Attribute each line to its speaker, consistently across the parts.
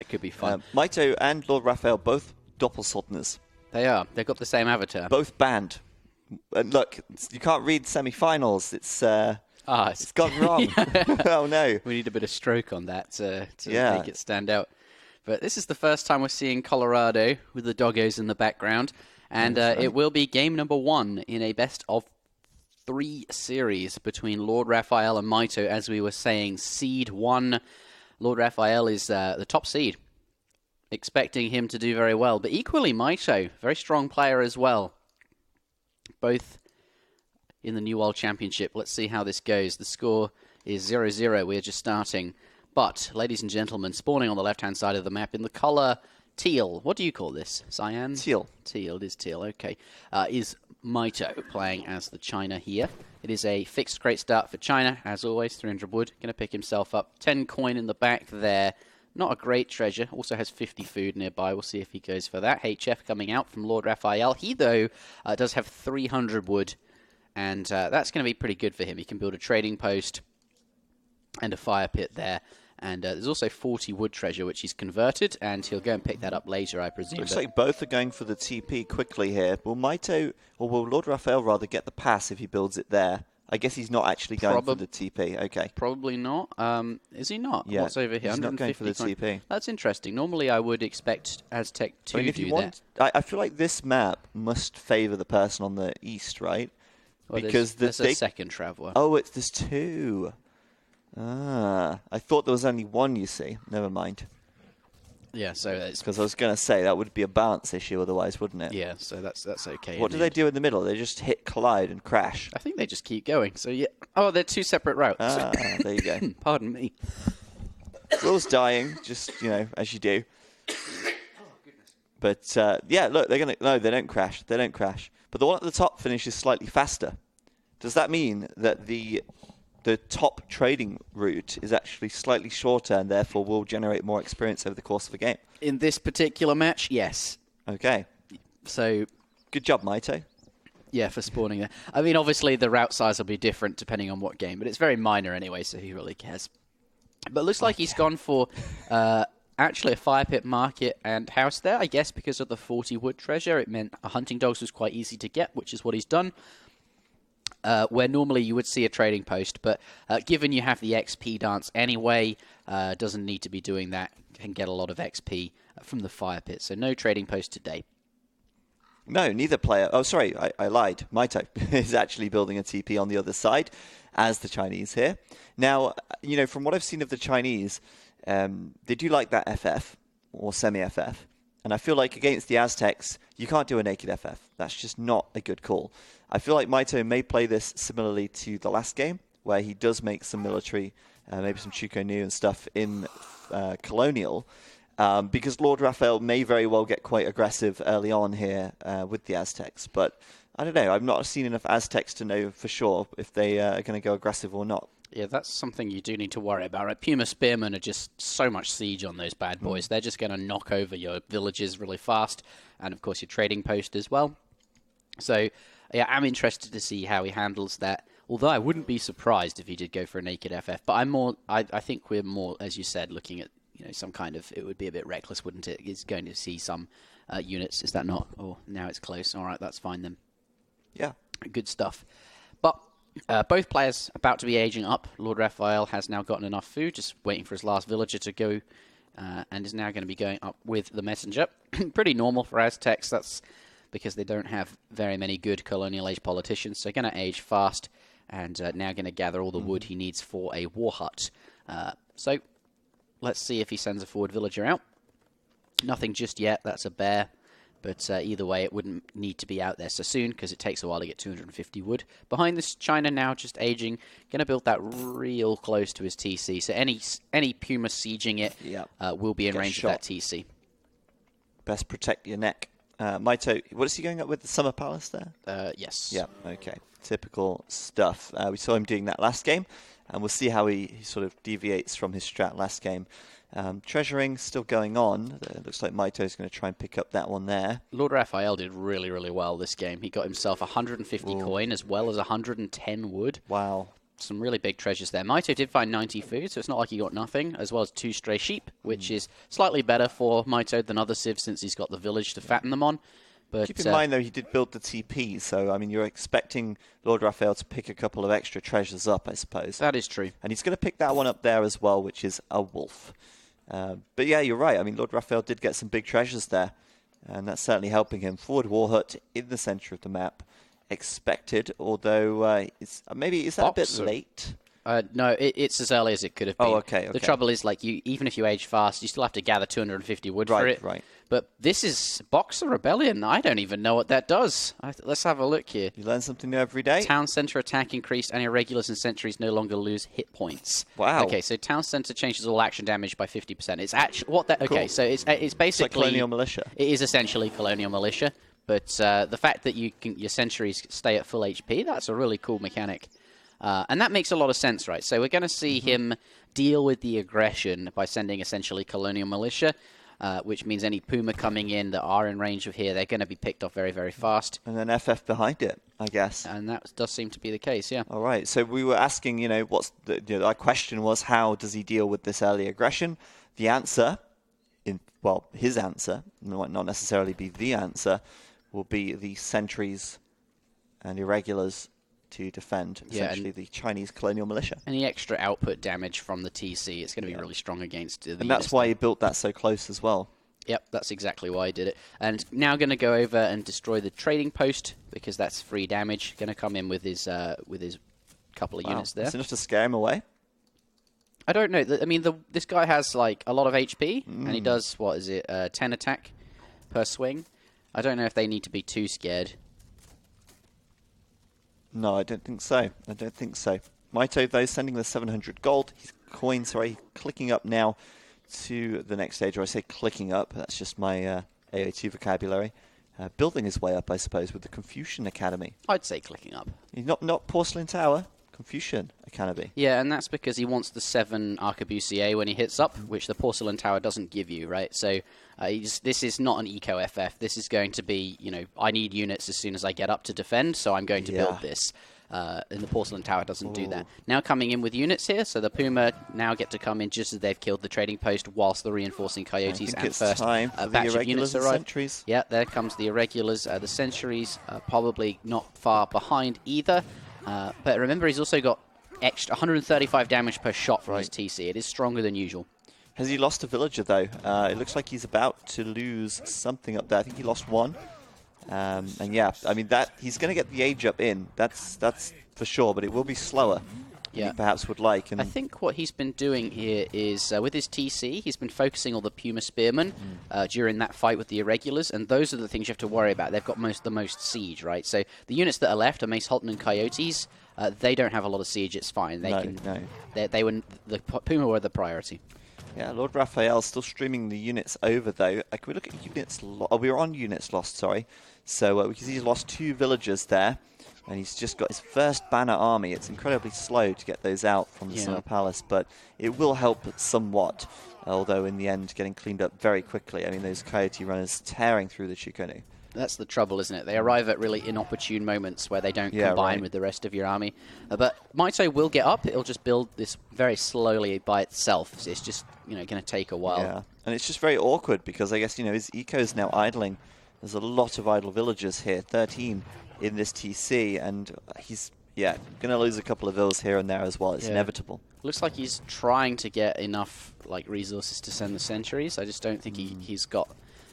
Speaker 1: It could be fun.
Speaker 2: Mitoe and LordRaphael, both doppelsoldners.
Speaker 1: They are. They've got the same avatar.
Speaker 2: Both banned. And look, you can't read semi-finals. It's gone wrong. Oh, no.
Speaker 1: We need a bit of stroke on that to make it stand out. But this is the first time we're seeing Colorado with the doggos in the background. And it will be game number 1 in a best-of-3 series between LordRaphael and Mitoe. As we were saying, seed 1. LordRaphael is the top seed. Expecting him to do very well. But equally, Mitoe, very strong player as well. Both in the New World Championship. Let's see how this goes. The score is 0-0. We're just starting. But, ladies and gentlemen, spawning on the left-hand side of the map in the color teal. What do you call this? Cyan?
Speaker 2: Teal.
Speaker 1: Teal. It is teal. Okay. Is Mitoe playing as the China here. It is a fixed great start for China. As always, 300 wood. Going to pick himself up. 10 coin in the back there. Not a great treasure. Also has 50 food nearby. We'll see if he goes for that. HF coming out from LordRaphael. He, though, does have 300 wood. And that's going to be pretty good for him. He can build a trading post and a fire pit there. And there's also 40 wood treasure, which he's converted, and he'll go and pick that up later, I presume.
Speaker 2: Looks like both are going for the TP quickly here. Will Mitoe, or will LordRaphael rather get the pass if he builds it there? I guess he's not actually going for the TP. Okay.
Speaker 1: Probably not. Is he not?
Speaker 2: Yeah.
Speaker 1: What's over here?
Speaker 2: He's not going for the TP.
Speaker 1: That's interesting. Normally, I would expect Aztec to do that.
Speaker 2: I feel like this map must favour the person on the east, right?
Speaker 1: Well, because there's a second traveller.
Speaker 2: Oh, there's 2. I thought there was only 1, you see. Never mind.
Speaker 1: Yeah, so it's...
Speaker 2: Because I was going to say, that would be a balance issue otherwise, wouldn't it?
Speaker 1: Yeah, so that's okay.
Speaker 2: What do they do in the middle? They just hit collide and crash?
Speaker 1: I think they just keep going. So, yeah. Oh, they're 2 separate routes.
Speaker 2: There you go.
Speaker 1: Pardon me.
Speaker 2: Will's dying, just, as you do. But, yeah, look, they're going to... No, they don't crash. They don't crash. But the one at the top finishes slightly faster. Does that mean that the top trading route is actually slightly shorter and therefore will generate more experience over the course of a game?
Speaker 1: In this particular match, yes.
Speaker 2: Okay.
Speaker 1: So...
Speaker 2: Good job, Mitoe.
Speaker 1: Yeah, for spawning there. I mean, obviously, the route size will be different depending on what game, but it's very minor anyway, so who really cares? But it looks like he's gone for actually a fire pit market and house there, I guess, because of the 40 wood treasure. It meant a hunting dogs was quite easy to get, which is what he's done. Where normally you would see a trading post, but given you have the XP dance anyway, doesn't need to be doing that, can get a lot of XP from the fire pit. So no trading post today.
Speaker 2: No, neither player. Oh, sorry, I lied. Mitoe is actually building a TP on the other side, as the Chinese here. Now, from what I've seen of the Chinese, they do like that FF, or semi-FF. And I feel like against the Aztecs, you can't do a naked FF. That's just not a good call. I feel like Mitoe may play this similarly to the last game, where he does make some military, maybe some Chuko Nu and stuff in Colonial, because LordRaphael may very well get quite aggressive early on here with the Aztecs. But I don't know. I've not seen enough Aztecs to know for sure if they are going to go aggressive or not.
Speaker 1: Yeah, that's something you do need to worry about. Right? Puma Spearmen are just so much siege on those bad boys. They're just going to knock over your villages really fast, and of course your trading post as well. So, yeah, I'm interested to see how he handles that. Although I wouldn't be surprised if he did go for a naked FF. But I think we're more, as you said, looking at some kind of. It would be a bit reckless, wouldn't it? He's going to see some units. Is that not? Oh, now it's close. All right, that's fine then.
Speaker 2: Yeah,
Speaker 1: good stuff. But. Both players about to be aging up. LordRaphael has now gotten enough food, just waiting for his last villager to go, and is now going to be going up with the messenger. Pretty normal for Aztecs. That's because they don't have very many good colonial age politicians. So going to age fast, and now going to gather all the wood he needs for a war hut. So let's see if he sends a forward villager out. Nothing just yet. That's a bear. But either way, it wouldn't need to be out there so soon because it takes a while to get 250 wood. Behind this, China now just aging. Going to build that real close to his TC. So any Puma sieging it will be in range of that TC.
Speaker 2: Best protect your neck. Mitoe, what is he going up with? The Summer Palace there?
Speaker 1: Yes.
Speaker 2: Yeah, okay. Typical stuff. We saw him doing that last game, and we'll see how he sort of deviates from his strat last game. Treasuring still going on. It looks like Mitoe is going to try and pick up that one there.
Speaker 1: LordRaphael did really, really well this game. He got himself 150 coin as well as 110 wood.
Speaker 2: Wow.
Speaker 1: some really big treasures there. Mitoe did find 90 food, so it's not like he got nothing, as well as 2 stray sheep, which is slightly better for Mitoe than other civs since he's got the village to fatten them on. But
Speaker 2: keep in mind, though, he did build the TP, so, I mean, you're expecting LordRaphael to pick a couple of extra treasures up, I suppose.
Speaker 1: That is true.
Speaker 2: And he's going to pick that one up there as well, which is a wolf. But yeah, you're right. I mean, LordRaphael did get some big treasures there, and that's certainly helping him. Forward war hut in the center of the map. Expected, although is that a bit late?
Speaker 1: No, it's as early as it could have been.
Speaker 2: Oh, okay.
Speaker 1: The trouble is, like, even if you age fast, you still have to gather 250 wood for it.
Speaker 2: Right.
Speaker 1: But this is Boxer Rebellion. I don't even know what that does. Let's have a look here.
Speaker 2: You learn something new every day.
Speaker 1: Town center attack increased, and irregulars and sentries no longer lose hit points.
Speaker 2: Wow.
Speaker 1: Okay, so town center changes all action damage by 50%. It's actually what that. Okay, cool. So it's basically
Speaker 2: it's like colonial militia.
Speaker 1: It is essentially colonial militia. But the fact that your sentries stay at full HP, that's a really cool mechanic. And that makes a lot of sense, right? So we're going to see him deal with the aggression by sending essentially colonial militia, which means any Puma coming in that are in range of here, they're going to be picked off very, very fast.
Speaker 2: And then FF behind it, I guess.
Speaker 1: And that does seem to be the case, yeah.
Speaker 2: All right, so we were asking, our question was, how does he deal with this early aggression? The answer, his answer, might not necessarily be the answer, will be the sentries and irregulars to defend, essentially the Chinese colonial militia.
Speaker 1: Any extra output damage from the TC, it's going to be really strong against the
Speaker 2: And that's why he built that so close as well.
Speaker 1: Yep, that's exactly why he did it. And now going to go over and destroy the trading post, because that's free damage. Going to come in with his couple of units there.
Speaker 2: That's enough to scare him away?
Speaker 1: I don't know. I mean, this guy has like a lot of HP, and he does, 10 attack per swing. I don't know if they need to be too scared.
Speaker 2: No, I don't think so. Mitoe, though, sending the 700 gold. He's clicking up now to the next stage. Or I say clicking up, that's just my AoE3 vocabulary. Building his way up, I suppose, with the Confucian Academy.
Speaker 1: I'd say clicking up.
Speaker 2: Not Porcelain Tower, Confucian Academy.
Speaker 1: Yeah, and that's because he wants the 7 Arquebusier when he hits up, which the Porcelain Tower doesn't give you, right? So this is not an eco FF. This is going to be, I need units as soon as I get up to defend, so I'm going to build this. And the Porcelain Tower doesn't do that. Now coming in with units here, so the Puma now get to come in just as they've killed the trading post, whilst the reinforcing coyotes and first batch of units arrive. Yeah, there comes the irregulars. The sentries are probably not far behind either. But remember, he's also got extra 135 damage per shot from his TC. It is stronger than usual.
Speaker 2: Has he lost a villager, though? It looks like he's about to lose something up there. I think he lost one. And yeah, I mean, he's going to get the age up in. That's for sure, but it will be slower than he perhaps would like. And
Speaker 1: I think what he's been doing here is, with his TC, he's been focusing on the Puma Spearmen during that fight with the Irregulars, and those are the things you have to worry about. They've got the most siege, right? So the units that are left are Mace Halton and Coyotes. They don't have a lot of siege. It's fine. The Puma were the priority.
Speaker 2: Yeah, LordRaphael still streaming the units over, though. Can we look at units we were on units lost, sorry. So because he's lost 2 villagers there, and he's just got his first banner army. It's incredibly slow to get those out from the Summer Palace, but it will help somewhat, although in the end getting cleaned up very quickly. I mean, those Coyote runners tearing through the Chukonu.
Speaker 1: That's the trouble, isn't it? They arrive at really inopportune moments where they don't combine with the rest of your army. But Mitoe will get up. It'll just build this very slowly by itself. So it's just going to take a while.
Speaker 2: Yeah, and it's just very awkward because I guess his eco is now idling. There's a lot of idle villagers here, 13 in this TC, and he's going to lose a couple of vills here and there as well. It's inevitable.
Speaker 1: Looks like he's trying to get enough resources to send the sentries. I just don't think he's got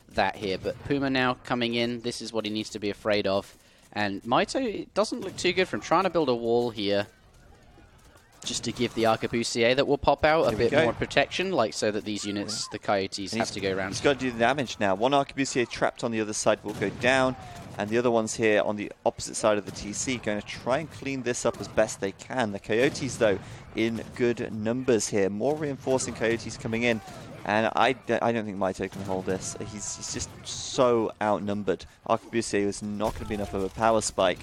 Speaker 1: that here. But Puma now coming in, this is what he needs to be afraid of. And Mitoe, it doesn't look too good from trying to build a wall here just to give the Arquebusier that will pop out a bit more protection, so that these units, the Coyotes, have to go around.
Speaker 2: He's got to do the damage now. One Arquebusier trapped on the other side will go down, and the other ones here on the opposite side of the TC going to try and clean this up as best they can. The Coyotes, though, in good numbers here. More reinforcing Coyotes coming in. And I don't think Mitoe can hold this. He's just so outnumbered. Arquebusier is not going to be enough of a power spike.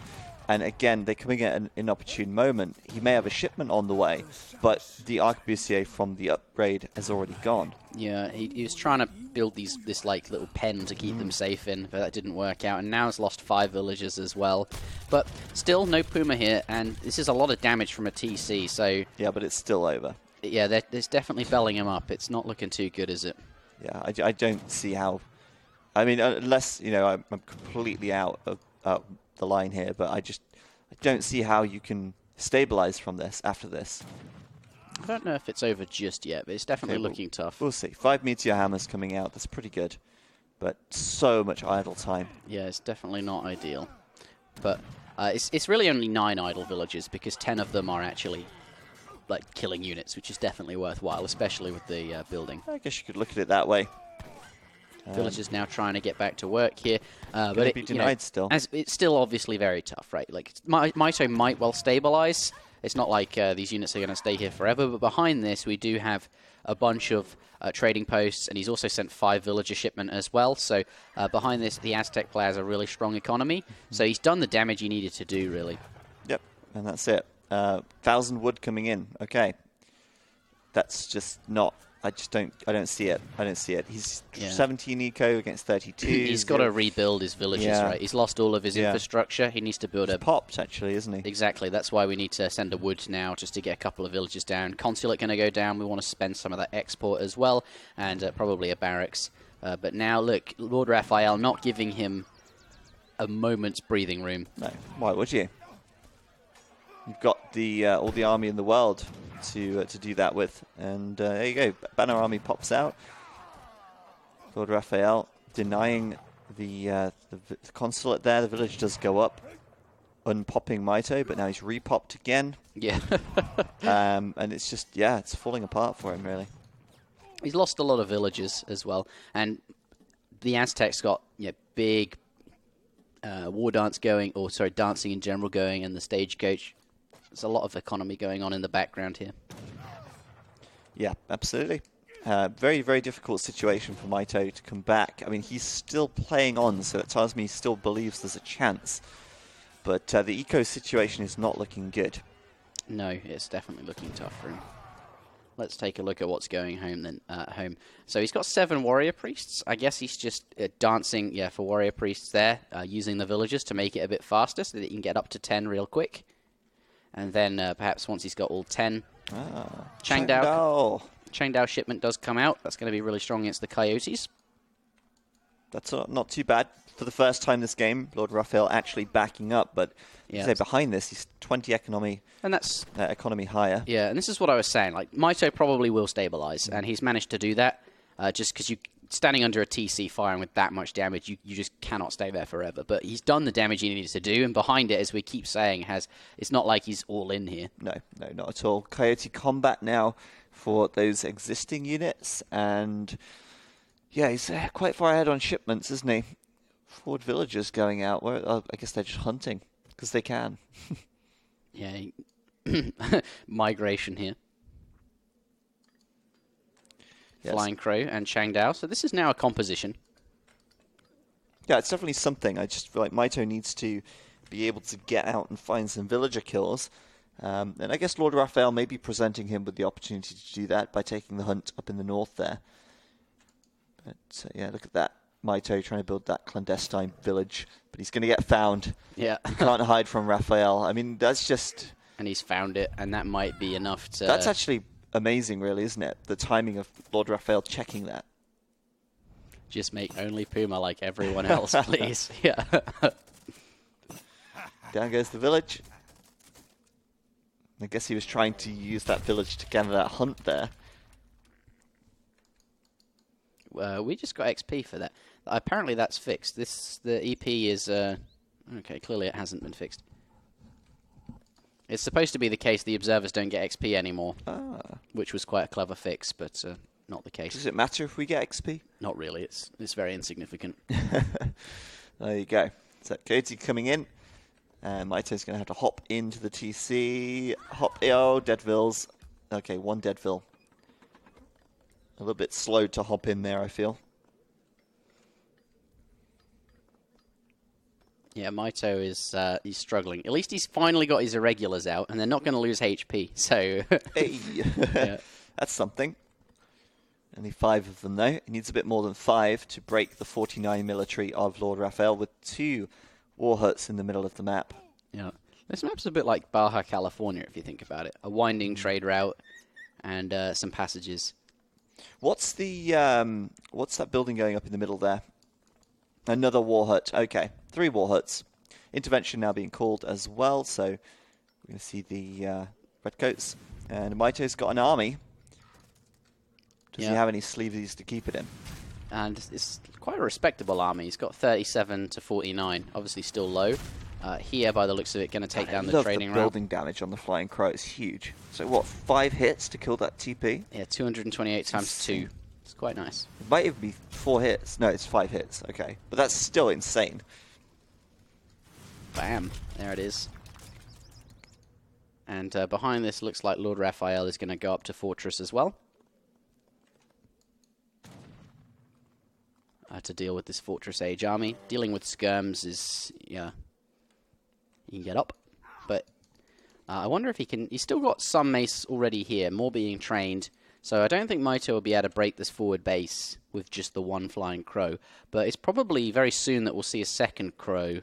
Speaker 2: And again, they're coming at an inopportune moment. He may have a shipment on the way, but the arquebusier from the upgrade has already gone.
Speaker 1: Yeah, he was trying to build this like little pen to keep them safe in, but that didn't work out. And now he's lost 5 villagers as well. But still, no Puma here, and this is a lot of damage from a TC. So
Speaker 2: yeah, but it's still over.
Speaker 1: Yeah, there's definitely belling him up. It's not looking too good, is it?
Speaker 2: Yeah, I don't see how. I mean, unless I'm completely out of the line here, but I don't see how you can stabilize from this after this.
Speaker 1: I don't know if it's over just yet, but it's definitely looking tough.
Speaker 2: We'll see. 5 meteor hammers coming out. That's pretty good, but so much idle time.
Speaker 1: Yeah, it's definitely not ideal. But it's really only 9 idle villages because 10 of them are actually like killing units, which is definitely worthwhile, especially with the building.
Speaker 2: I guess you could look at it that way.
Speaker 1: Villagers now trying to get back to work here, but
Speaker 2: it be denied still.
Speaker 1: It's still obviously very tough, right? Like Mitoe might well stabilize. It's not like these units are going to stay here forever, but behind this we do have a bunch of trading posts, and he's also sent 5 villager shipment as well. So behind this, the Aztec player has a really strong economy. So he's done the damage he needed to do, really.
Speaker 2: Yep, and that's it. 1,000 wood coming in. Okay, that's just not. I don't see it. I don't see it. He's 17 eco against 32.
Speaker 1: He's got to rebuild his villages, right? He's lost all of his infrastructure. He needs to build
Speaker 2: popped, actually, isn't he?
Speaker 1: Exactly. That's why we need to send a wood now just to get a couple of villages down. Consulate going to go down. We want to spend some of that export as well, and probably a barracks. But now, look, LordRaphael not giving him a moment's breathing room.
Speaker 2: No. Why would you? You've got the all the army in the world to do that with, and there you go. Banner army pops out. LordRaphael denying the consulate there. The village does go up, unpopping Mitoe, but now he's repopped again.
Speaker 1: Yeah.
Speaker 2: And it's just it's falling apart for him, really.
Speaker 1: He's lost a lot of villages as well, and the Aztecs got big war dance going, or sorry, dancing in general going, and the stagecoach. There's a lot of economy going on in the background here.
Speaker 2: Yeah, absolutely. Very, very difficult situation for Mitoe to come back. I mean, he's still playing on, so it tells me he still believes there's a chance. But the eco situation is not looking good. No,
Speaker 1: it's definitely looking tough for him. Let's take a look at what's going home then. Home. So he's got 7 warrior priests. I guess he's just dancing, for warrior priests there, using the villagers to make it a bit faster so that he can get up to 10 real quick. And then perhaps once he's got all 10, Changdao shipment does come out. That's going to be really strong against the Coyotes.
Speaker 2: That's not too bad. For the first time this game, LordRaphael actually backing up, but behind this, he's 20 economy, and that's economy higher. Yeah, and this is what I was saying. Like Mitoe probably will stabilize, and he's managed to do that just because standing under a TC firing with that much damage, you just cannot stay there forever. But he's done the damage he needed to do, and behind it, as we keep saying, it's not like he's all in here. No, not at all. Coyote combat now for those existing units, and he's quite far ahead on shipments, isn't he? Forward villagers going out. I guess they're just hunting, because they can. Migration here. Yes. Flying Crow and Changdao. So this is now a composition. Yeah, it's definitely something. I just feel like Mitoe needs to be able to get out and find some villager kills. And I guess LordRaphael may be presenting him with the opportunity to do that by taking the hunt up in the north there. But look at that. Mitoe trying to build that clandestine village. But he's going to get found. Yeah. You can't hide from Raphael. I mean, that's just... And he's found it, and that might be enough to... That's actually... amazing, really, isn't it? The timing of LordRaphael checking that. Just make only Puma like everyone else, please. Yeah. Down goes the village. I guess he was trying to use that village to gather that hunt there. We just got XP for that. Apparently that's fixed. The EP is... okay, clearly it hasn't been fixed. It's supposed to be the case the observers don't get XP anymore, which was quite a clever fix, but not the case. Does it matter if we get XP? Not really. It's very insignificant. There you go. So Coyote coming in. And Mitoe's going to have to hop into the TC. Deadvilles. Okay, 1 Deadville. A little bit slow to hop in there, I feel.
Speaker 1: Yeah, Mitoe is he's struggling. At least he's finally got his irregulars out, and they're not going to lose HP. So,
Speaker 2: hey,
Speaker 1: yeah.
Speaker 2: That's something. Only 5 of them, though. He needs a bit more than 5 to break the 49 military of LordRaphael with 2 war huts in the middle of the map.
Speaker 1: Yeah, this map's a bit like Baja California, if you think about it. A winding trade route and some passages.
Speaker 2: What's that building going up in the middle there? Another war hut. Okay, 3 war huts. Intervention now being called as well, so we're going to see the redcoats. And Mitoe's got an army. Does he have any sleeves to keep it in?
Speaker 1: And it's quite a respectable army. He's got 37 to 49, obviously still low. Here, by the looks of it, going to take down the trading route.
Speaker 2: The building damage on the Flying Crow is huge. So what, 5 hits to kill that TP?
Speaker 1: Yeah, 228 times 2. It's quite nice.
Speaker 2: It might even be 4 hits. No, it's 5 hits. Okay, but that's still insane.
Speaker 1: Bam. There it is. And behind this looks like LordRaphael is going to go up to Fortress as well. To deal with this Fortress Age army. Dealing with skirms is, yeah, he can get up. But I wonder if he can... He's still got some mace already here, more being trained. So I don't think Mitoe will be able to break this forward base with just the 1 Flying Crow. But it's probably very soon that we'll see a second Crow.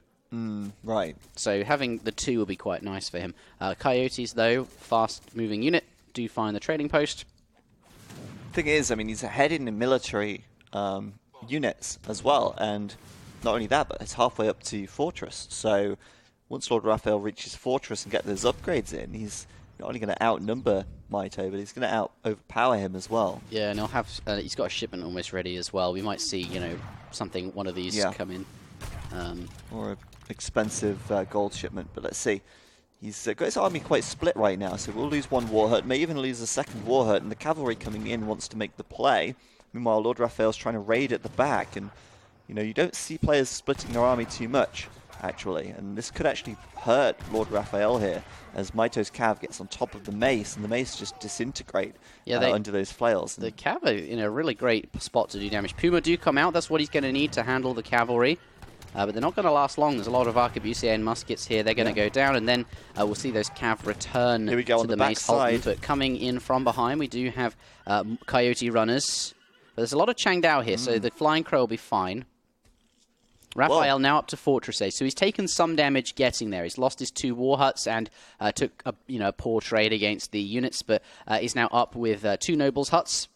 Speaker 2: Right.
Speaker 1: So having the 2 will be quite nice for him. Coyotes, though, fast-moving unit, do find the trading post.
Speaker 2: Thing is, I mean, he's ahead in the military units as well, and not only that, but it's halfway up to Fortress. So once LordRaphael reaches Fortress and get those upgrades in, he's not only going to outnumber Mitoe, but he's going to overpower him as well.
Speaker 1: Yeah, and he'll have he's got a shipment almost ready as well. We might see, you know, one of these come in.
Speaker 2: Or an expensive gold shipment, but let's see. He's got his army quite split right now, so we'll lose 1 war hut, may even lose a 2nd war hut, and the cavalry coming in wants to make the play. Meanwhile, LordRaphael's trying to raid at the back, and you know, you don't see players splitting their army too much, actually, and this could actually hurt LordRaphael here, as Mitoe's cav gets on top of the mace, and the mace just disintegrate under those flails.
Speaker 1: The cav are in a really great spot to do damage. Puma do come out, that's what he's going to need to handle the cavalry. But they're not going to last long. There's a lot of arquebusier muskets here. They're going to go down, and then we'll see those cav return to the mace Halton. But coming in from behind, we do have coyote runners. But there's a lot of Changdao here, so the Flying Crow will be fine. Raphael now up to Fortress Age, so he's taken some damage getting there. He's lost his 2 war huts and took a poor trade against the units, but he's now up with 2 nobles huts.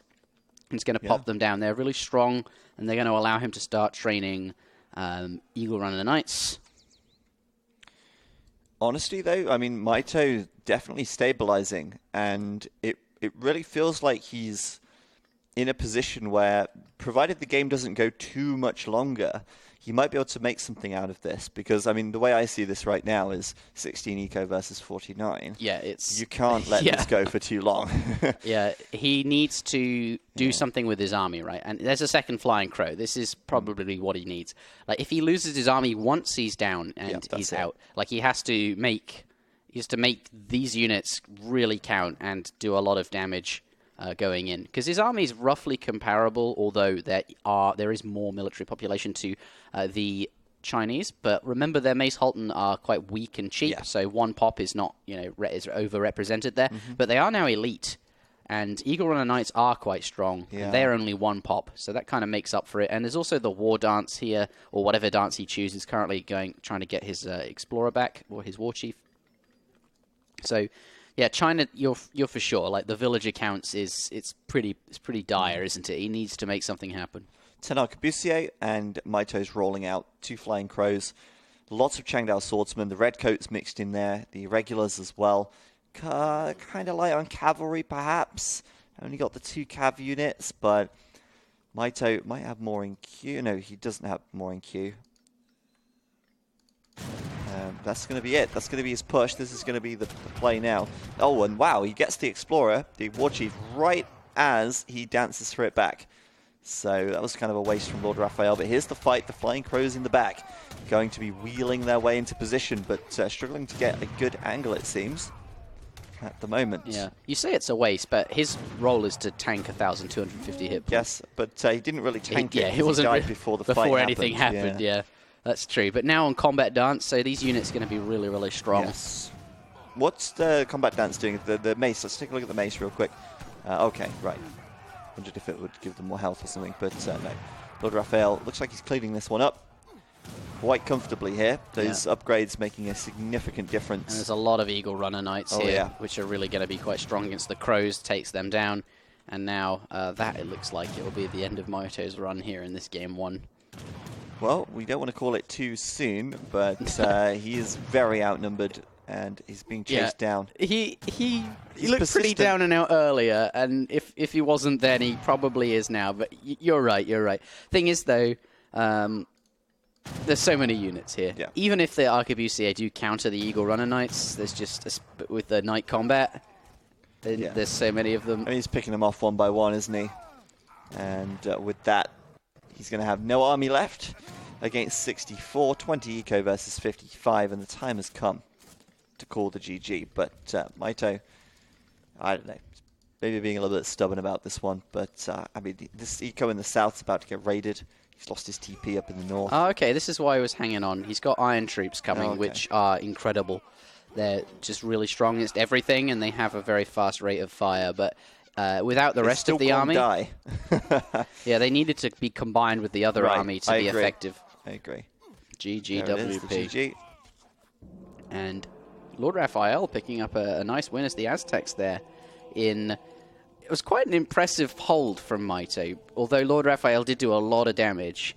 Speaker 1: He's going to pop them down. They're really strong, and they're going to allow him to start training Eagle Runner Knights.
Speaker 2: Honestly, though, I mean, Mitoe definitely stabilizing, and it really feels like he's in a position where, provided the game doesn't go too much longer, he might be able to make something out of this. Because, I mean, the way I see this right now is 16 eco versus 49.
Speaker 1: Yeah,
Speaker 2: you can't let this go for too long.
Speaker 1: Yeah, he needs to do something with his army, right? And there's a 2nd Flying Crow. This is probably what he needs. Like, if he loses his army once he's down and he's out, like, he has to make these units really count and do a lot of damage going in, because his army is roughly comparable, although there is more military population to the Chinese. But remember, their Mace Halton are quite weak and cheap, so 1 pop is not is overrepresented there. But they are now elite, and Eagle Runner Knights are quite strong. And they're only 1 pop, so that kind of makes up for it. And there's also the War Dance here, or whatever dance he chooses. Currently trying to get his Explorer back, or his War Chief. So. Yeah, China, you're for sure. Like, the villager counts it's pretty dire, isn't it? He needs to make something happen.
Speaker 2: 10 arquebusier, and Mitoe's rolling out 2 Flying Crows. Lots of Changdao swordsmen. The redcoats mixed in there. The irregulars as well. Kind of light on cavalry, perhaps. Only got the 2 cav units, but Mitoe might have more in queue. No, he doesn't have more in queue. That's going to be it. That's going to be his push. This is going to be the play now. Oh, and wow, he gets the Explorer, the War Chief, right as he dances for it back. So that was kind of a waste from LordRaphael. But here's the fight. The Flying Crows in the back, going to be wheeling their way into position, but struggling to get a good angle, it seems, at the moment.
Speaker 1: Yeah, you say it's a waste, but his role is to tank 1,250 hit points.
Speaker 2: Yes, but he didn't really tank it.
Speaker 1: He wasn't
Speaker 2: died before the fight happened.
Speaker 1: Anything happened. Yeah. That's true. But now on Combat Dance, so these units are going to be really, really strong.
Speaker 2: Yes. What's the Combat Dance doing? The mace. Let's take a look at the mace real quick. Okay, right. Wondered if it would give them more health or something, but no. LordRaphael looks like he's cleaning this one up quite comfortably here. Those upgrades making a significant difference.
Speaker 1: And there's a lot of Eagle Runner Knights here, which are really going to be quite strong against the Crows. Takes them down. And now that, it looks like it will be the end of Mitoe's run here in this game 1.
Speaker 2: Well, we don't want to call it too soon, but he is very outnumbered, and he's being chased down.
Speaker 1: He looked pretty down and out earlier, and if he wasn't then, he probably is now. But you're right, you're right. Thing is, though, there's so many units here. Yeah. Even if the Arquebusier do counter the Eagle Runner Knights, there's just, with the Knight Combat, there's so many of them.
Speaker 2: And he's picking them off one by one, isn't he? And with that, he's going to have no army left against 64, 20 eco versus 55, and the time has come to call the GG. But Mitoe, I don't know, maybe being a little bit stubborn about this one. But I mean, this eco in the south is about to get raided. He's lost his TP up in the north.
Speaker 1: Oh, okay, this is why he was hanging on. He's got Iron Troops coming, which are incredible. They're just really strong against everything, and they have a very fast rate of fire. But without the rest of the army, yeah, they needed to be combined with the other army to be effective.
Speaker 2: I agree.
Speaker 1: GGWP. And LordRaphael picking up a nice win as the Aztecs there. It was quite an impressive hold from Mitoe, although LordRaphael did do a lot of damage.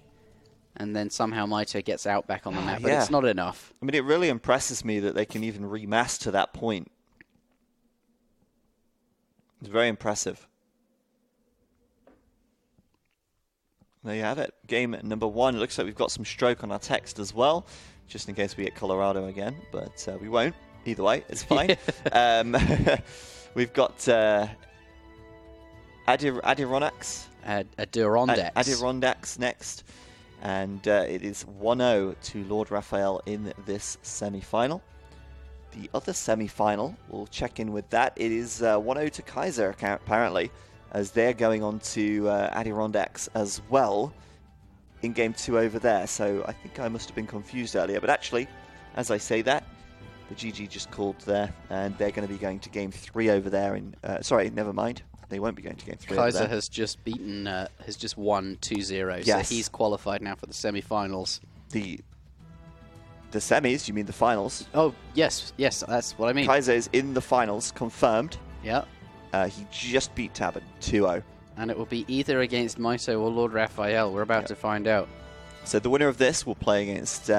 Speaker 1: And then somehow Mitoe gets out back on the map, but it's not enough.
Speaker 2: I mean, it really impresses me that they can even remass to that point. It's very impressive. There you have it. Game number 1. It looks like we've got some stroke on our text as well, just in case we get Colorado again, but we won't. Either way, it's fine. We've got Adirondax. Adirondax next. And it is 1-0 to LordRaphael in this semi-final. The other semi-final, we'll check in with that. It is 1-0 to Kaiser, apparently, as they're going on to Adirondax as well in Game 2 over there. So I think I must have been confused earlier. But actually, as I say that, the GG just called there, and they're going to be going to Game 3 over there. Sorry, never mind. They won't be going to Game 3.
Speaker 1: Kaiser has just beaten, has just won 2-0, so he's qualified now for the semi-finals.
Speaker 2: The semis? You mean the finals?
Speaker 1: Oh, yes, that's what I mean.
Speaker 2: Kaiser is in the finals, confirmed.
Speaker 1: Yeah.
Speaker 2: He just beat Tabard 2-0.
Speaker 1: And it will be either against Mitoe or LordRaphael. We're about to find out.
Speaker 2: So the winner of this will play against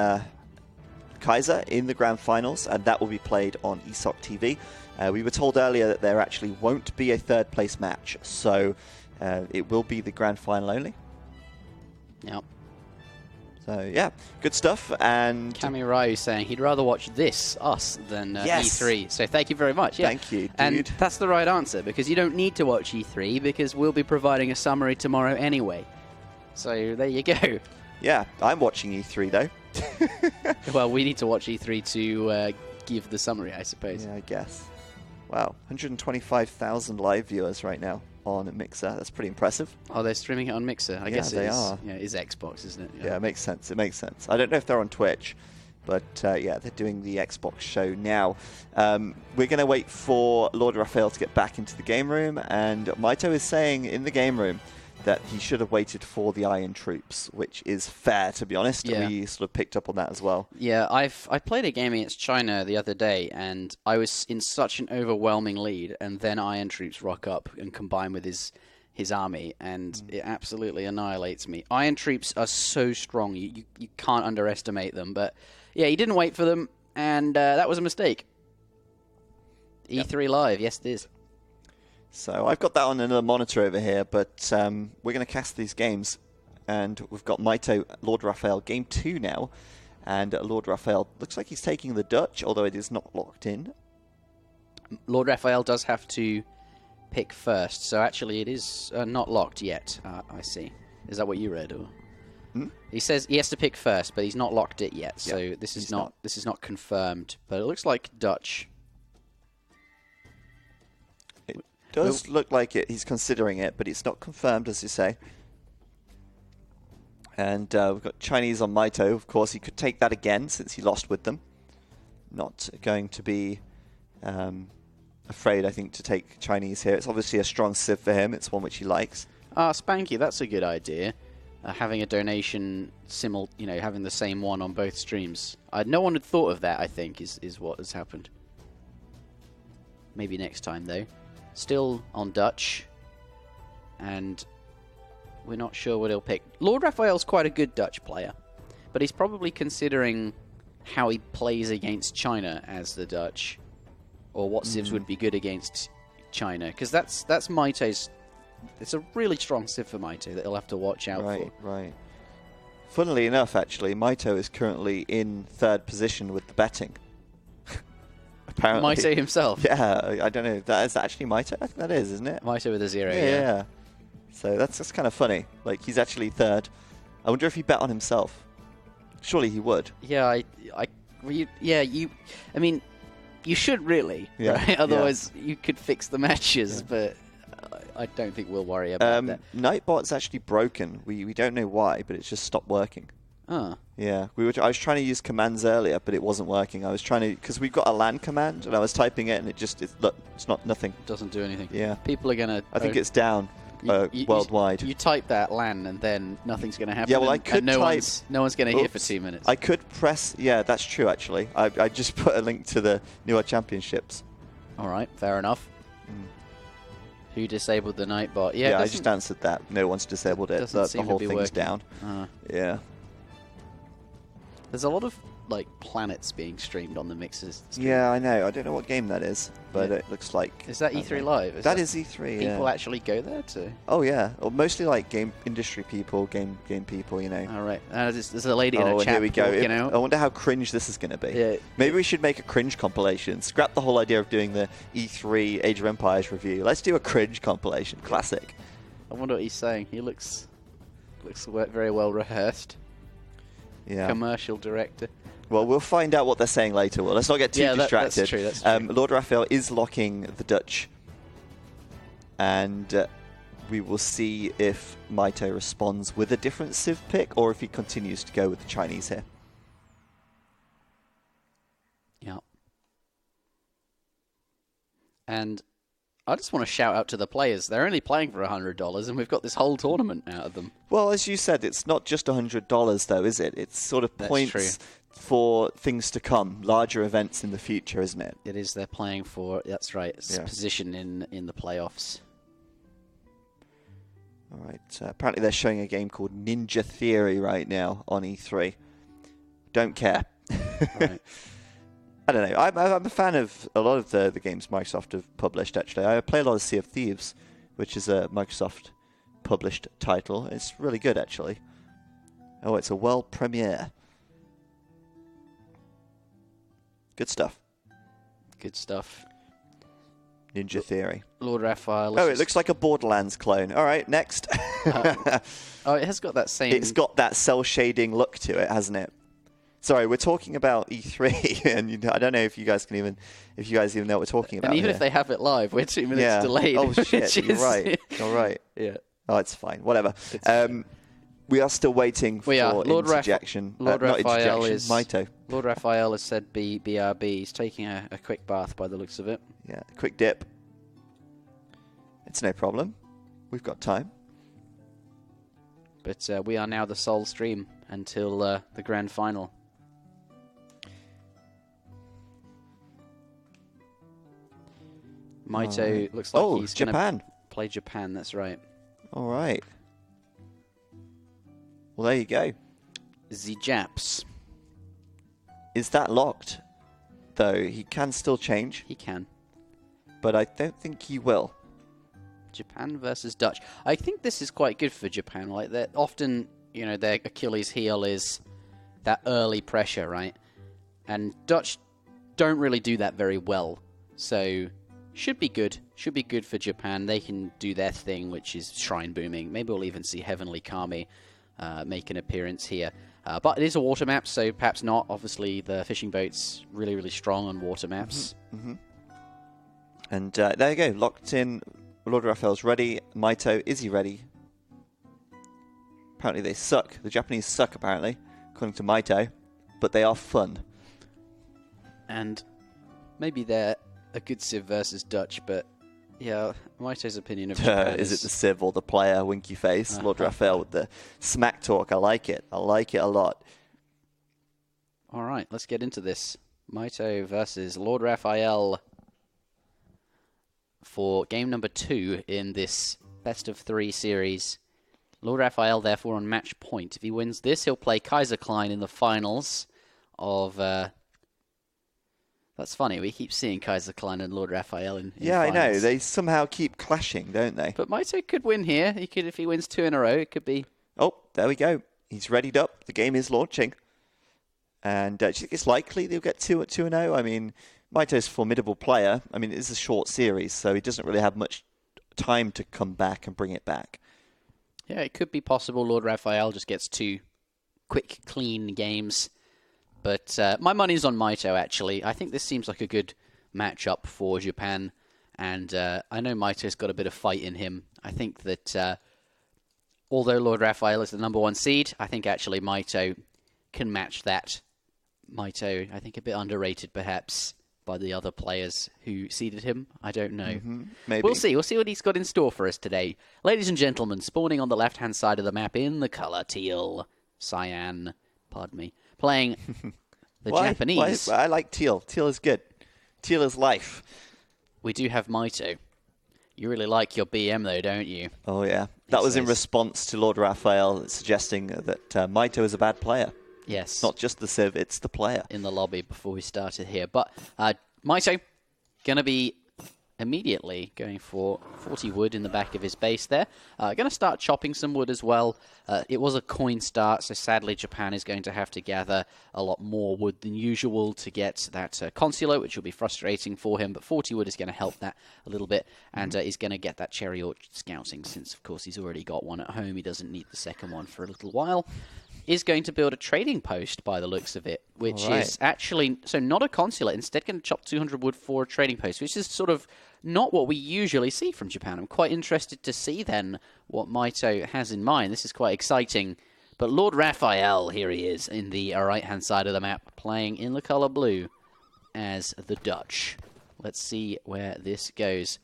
Speaker 2: Kaiser in the grand finals, and that will be played on ESOC TV. We were told earlier that there actually won't be a third place match, so it will be the grand final only.
Speaker 1: Yep.
Speaker 2: So yeah, good stuff. And
Speaker 1: Kami Ryu saying he'd rather watch us than E3. So thank you very much. Yeah.
Speaker 2: Thank you, dude.
Speaker 1: And that's the right answer, because you don't need to watch E3 because we'll be providing a summary tomorrow anyway. So there you go.
Speaker 2: Yeah, I'm watching E3 though.
Speaker 1: Well, we need to watch E3 to give the summary, I suppose.
Speaker 2: Yeah, I guess. Wow, 125,000 live viewers right now on Mixer. That's pretty impressive.
Speaker 1: Oh, they're streaming it on Mixer. I guess
Speaker 2: they are.
Speaker 1: Yeah, it's Xbox, isn't it?
Speaker 2: Yeah, it makes sense. It makes sense. I don't know if they're on Twitch, but yeah, they're doing the Xbox show now. We're going to wait for LordRaphael to get back into the game room, and Mitoe is saying in the game room that he should have waited for the Iron Troops, which is fair, to be honest. Yeah. We sort of picked up on that as well.
Speaker 1: Yeah, I played a game against China the other day, and I was in such an overwhelming lead, and then Iron Troops rock up and combine with his army, and it absolutely annihilates me. Iron Troops are so strong, you can't underestimate them. But yeah, he didn't wait for them, and that was a mistake. E3 Live, yes it is.
Speaker 2: So I've got that on another monitor over here, but we're going to cast these games, and we've got Mitoe, LordRaphael, Game 2 now, and LordRaphael looks like he's taking the Dutch, although it is not locked in.
Speaker 1: LordRaphael does have to pick first, so actually it is not locked yet, I see. Is that what you read? Or? He says he has to pick first, but he's not locked it yet, so this is not confirmed, but it looks like Dutch.
Speaker 2: Does look like it. He's considering it, but it's not confirmed, as you say. And we've got Chinese on Mitoe. Of course, he could take that again since he lost with them. Not going to be afraid, I think, to take Chinese here. It's obviously a strong civ for him. It's one which he likes.
Speaker 1: Spanky, that's a good idea. Having a donation, having the same one on both streams. No one had thought of that, I think, is what has happened. Maybe next time, though. Still on Dutch. And we're not sure what he'll pick. LordRaphael's quite a good Dutch player. But he's probably considering how he plays against China as the Dutch. Or what civs would be good against China. Because that's Mitoe's... It's a really strong civ for Mitoe that he'll have to watch out for.
Speaker 2: Right. Funnily enough, actually, Mitoe is currently in 3rd position with the betting. Apparently.
Speaker 1: Mitoe himself?
Speaker 2: Yeah, I don't know. That is actually Mitoe? I think that is, isn't it?
Speaker 1: Mitoe with a 0,
Speaker 2: yeah. So that's kind of funny. Like, he's actually 3rd. I wonder if he bet on himself. Surely he would.
Speaker 1: Yeah, I mean, you should really, right? Otherwise, you could fix the matches, but I don't think we'll worry about that.
Speaker 2: Nightbot's actually broken. We don't know why, but it's just stopped working.
Speaker 1: Oh.
Speaker 2: Yeah, I was trying to use commands earlier, but it wasn't working. I was trying to, because we've got a LAN command, and I was typing it, and it's not nothing.
Speaker 1: It doesn't do anything.
Speaker 2: Yeah.
Speaker 1: People are going to...
Speaker 2: I think it's down worldwide.
Speaker 1: You type that LAN, and then nothing's going to happen.
Speaker 2: Yeah, well, I could
Speaker 1: no one's going to hear for 2 minutes.
Speaker 2: I could press... Yeah, that's true, actually. I just put a link to the newer championships.
Speaker 1: All right, fair enough. Who disabled the Nightbot?
Speaker 2: Yeah, I just answered that. No one's disabled it. The whole thing's down. Yeah.
Speaker 1: There's a lot of planets being streamed on the Mixers stream.
Speaker 2: Yeah, I know. I don't know what game that is, but it looks like...
Speaker 1: Is that E3 Live?
Speaker 2: That is E3,
Speaker 1: People actually go there to...
Speaker 2: Oh, yeah. Or mostly game industry people, game people, you know.
Speaker 1: All right. There's a lady in a chat.
Speaker 2: Here we go.
Speaker 1: You know?
Speaker 2: I wonder how cringe this is going to be.
Speaker 1: Yeah.
Speaker 2: Maybe we should make a cringe compilation. Scrap the whole idea of doing the E3 Age of Empires review. Let's do a cringe compilation. Classic.
Speaker 1: I wonder what he's saying. He looks very well rehearsed.
Speaker 2: Yeah.
Speaker 1: Commercial director.
Speaker 2: Well, we'll find out what they're saying later. Well, let's not get too distracted.
Speaker 1: That's true. That's true.
Speaker 2: LordRaphael is locking the Dutch. And we will see if Mitoe responds with a different civ pick or if he continues to go with the Chinese here.
Speaker 1: Yeah. And I just want to shout out to the players. They're only playing for $100, and we've got this whole tournament out of them.
Speaker 2: Well, as you said, it's not just $100, though, is it? It's sort of points for things to come, larger events in the future, isn't it?
Speaker 1: It is. They're playing for, that's right, position in the playoffs.
Speaker 2: All right. Apparently they're showing a game called Ninja Theory right now on E3. Don't care.
Speaker 1: Right.
Speaker 2: I don't know. I'm a fan of a lot of the games Microsoft have published, actually. I play a lot of Sea of Thieves, which is a Microsoft-published title. It's really good, actually. Oh, it's a world premiere. Good stuff.
Speaker 1: Good stuff.
Speaker 2: Ninja Theory.
Speaker 1: LordRaphael.
Speaker 2: Oh, it looks like a Borderlands clone. All right, next.
Speaker 1: It has got that same...
Speaker 2: It's got that cell shading look to it, hasn't it? Sorry, we're talking about E3, and I don't know if you guys even know what we're talking about.
Speaker 1: And even
Speaker 2: here.
Speaker 1: if they have it live, we're 2 minutes delayed.
Speaker 2: Oh shit! You're right. All right.
Speaker 1: Yeah.
Speaker 2: Oh, it's fine. Whatever. We are still waiting for Interjection.
Speaker 1: LordRaphael is
Speaker 2: Mitoe.
Speaker 1: LordRaphael has said BRB. He's taking a quick bath by the looks of it.
Speaker 2: Yeah, quick dip. It's no problem. We've got time.
Speaker 1: But we are now the sole stream until the grand final. Mitoe looks like he's going to play Japan. That's right.
Speaker 2: All right. Well, there you go.
Speaker 1: The Japs.
Speaker 2: Is that locked? Though he can still change.
Speaker 1: He can.
Speaker 2: But I don't think he will.
Speaker 1: Japan versus Dutch. I think this is quite good for Japan. Like, they're often, their Achilles heel is that early pressure, right? And Dutch don't really do that very well. So, should be good. Should be good for Japan. They can do their thing, which is shrine booming. Maybe we'll even see Heavenly Kami make an appearance here. But it is a water map, so perhaps not. Obviously, the fishing boat's really, really strong on water maps.
Speaker 2: Mm-hmm. And there you go. Locked in. LordRaphael's ready. Mitoe, is he ready? Apparently they suck. The Japanese suck, apparently, according to Mitoe. But they are fun.
Speaker 1: And maybe they're a good civ versus Dutch, but yeah, Mitoe's opinion of Japan
Speaker 2: is it the civ or the player? Winky face. LordRaphael with the smack talk. I like it. I like it a lot.
Speaker 1: All right, let's get into this. Mitoe versus LordRaphael for game number 2 in this best of 3 series. LordRaphael, therefore, on match point. If he wins this, he'll play Kaiser Klein in the finals of... That's funny, we keep seeing Kaiser Klein and LordRaphael in
Speaker 2: Yeah,
Speaker 1: finals.
Speaker 2: I know. They somehow keep clashing, don't they?
Speaker 1: But Mitoe could win here. He could, if he wins 2 in a row, it could be...
Speaker 2: Oh, there we go. He's readied up. The game is launching. And do you think it's likely they'll get 2-0? I mean, Mitoe's a formidable player. I mean, it's a short series, so he doesn't really have much time to come back and bring it back.
Speaker 1: Yeah, it could be possible LordRaphael just gets 2 quick, clean games. But my money's on Mitoe, actually. I think this seems like a good matchup for Japan. And I know Mitoe's got a bit of fight in him. I think that although LordRaphael is the number 1 seed, I think actually Mitoe can match that. Mitoe, I think, a bit underrated, perhaps, by the other players who seeded him. I don't know.
Speaker 2: Maybe.
Speaker 1: We'll see. We'll see what he's got in store for us today. Ladies and gentlemen, spawning on the left-hand side of the map in the color teal, cyan, pardon me, playing the Japanese.
Speaker 2: I like teal. Teal is good. Teal is life.
Speaker 1: We do have Mitoe. You really like your BM, though, don't you?
Speaker 2: Oh, yeah. That was in response to LordRaphael suggesting that Mitoe is a bad player.
Speaker 1: Yes.
Speaker 2: It's not just the civ, it's the player.
Speaker 1: In the lobby before we started here. But Mitoe going to be immediately going for 40 wood in the back of his base there. Going to start chopping some wood as well. It was a coin start, so sadly Japan is going to have to gather a lot more wood than usual to get that consulate, which will be frustrating for him. But 40 wood is going to help that a little bit, and he's going to get that cherry orchard scouting since, of course, he's already got one at home. He doesn't need the second one for a little while. Is going to build a trading post by the looks of it, which is actually, so not a consulate, instead going to chop 200 wood for a trading post, which is sort of not what we usually see from Japan. I'm quite interested to see then what Mitoe has in mind. This is quite exciting. But LordRaphael, here he is in the right-hand side of the map, playing in the color blue as the Dutch. Let's see where this goes.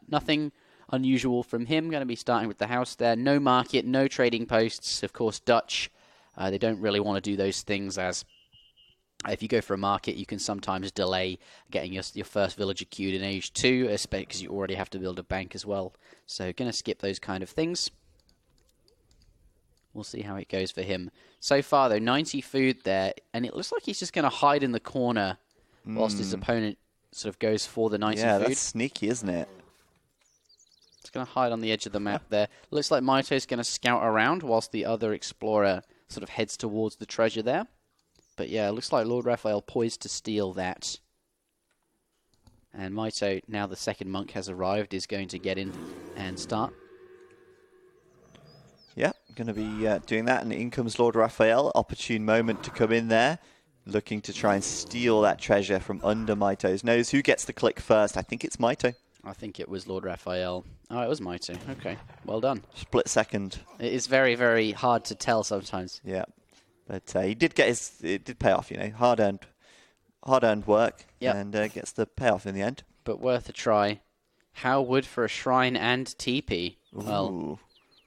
Speaker 1: Nothing unusual from him. Going to be starting with the house there. No market, no trading posts. Of course, Dutch. They don't really want to do those things as if you go for a market, you can sometimes delay getting your first villager queued in age 2, especially because you already have to build a bank as well. So going to skip those kind of things. We'll see how it goes for him. So far, though, 90 food there, and it looks like he's just going to hide in the corner whilst his opponent sort of goes for the 90 food.
Speaker 2: Yeah, that's sneaky, isn't it?
Speaker 1: It's going to hide on the edge of the map there. Looks like Mitoe's going to scout around whilst the other explorer sort of heads towards the treasure there. But yeah, it looks like LordRaphael poised to steal that. And Mitoe, now the second monk has arrived, is going to get in and start.
Speaker 2: Yeah, going to be doing that. And in comes LordRaphael. Opportune moment to come in there. Looking to try and steal that treasure from under Mitoe's nose. Who gets the click first? I think it's Mitoe.
Speaker 1: I think it was LordRaphael. Oh, it was Mitoe. Okay, well done.
Speaker 2: Split second.
Speaker 1: It is very, very hard to tell sometimes.
Speaker 2: Yeah, but he did get it did pay off, you know, hard-earned work, and gets the payoff in the end.
Speaker 1: But worth a try. How would for a shrine and teepee?
Speaker 2: Ooh.
Speaker 1: Well,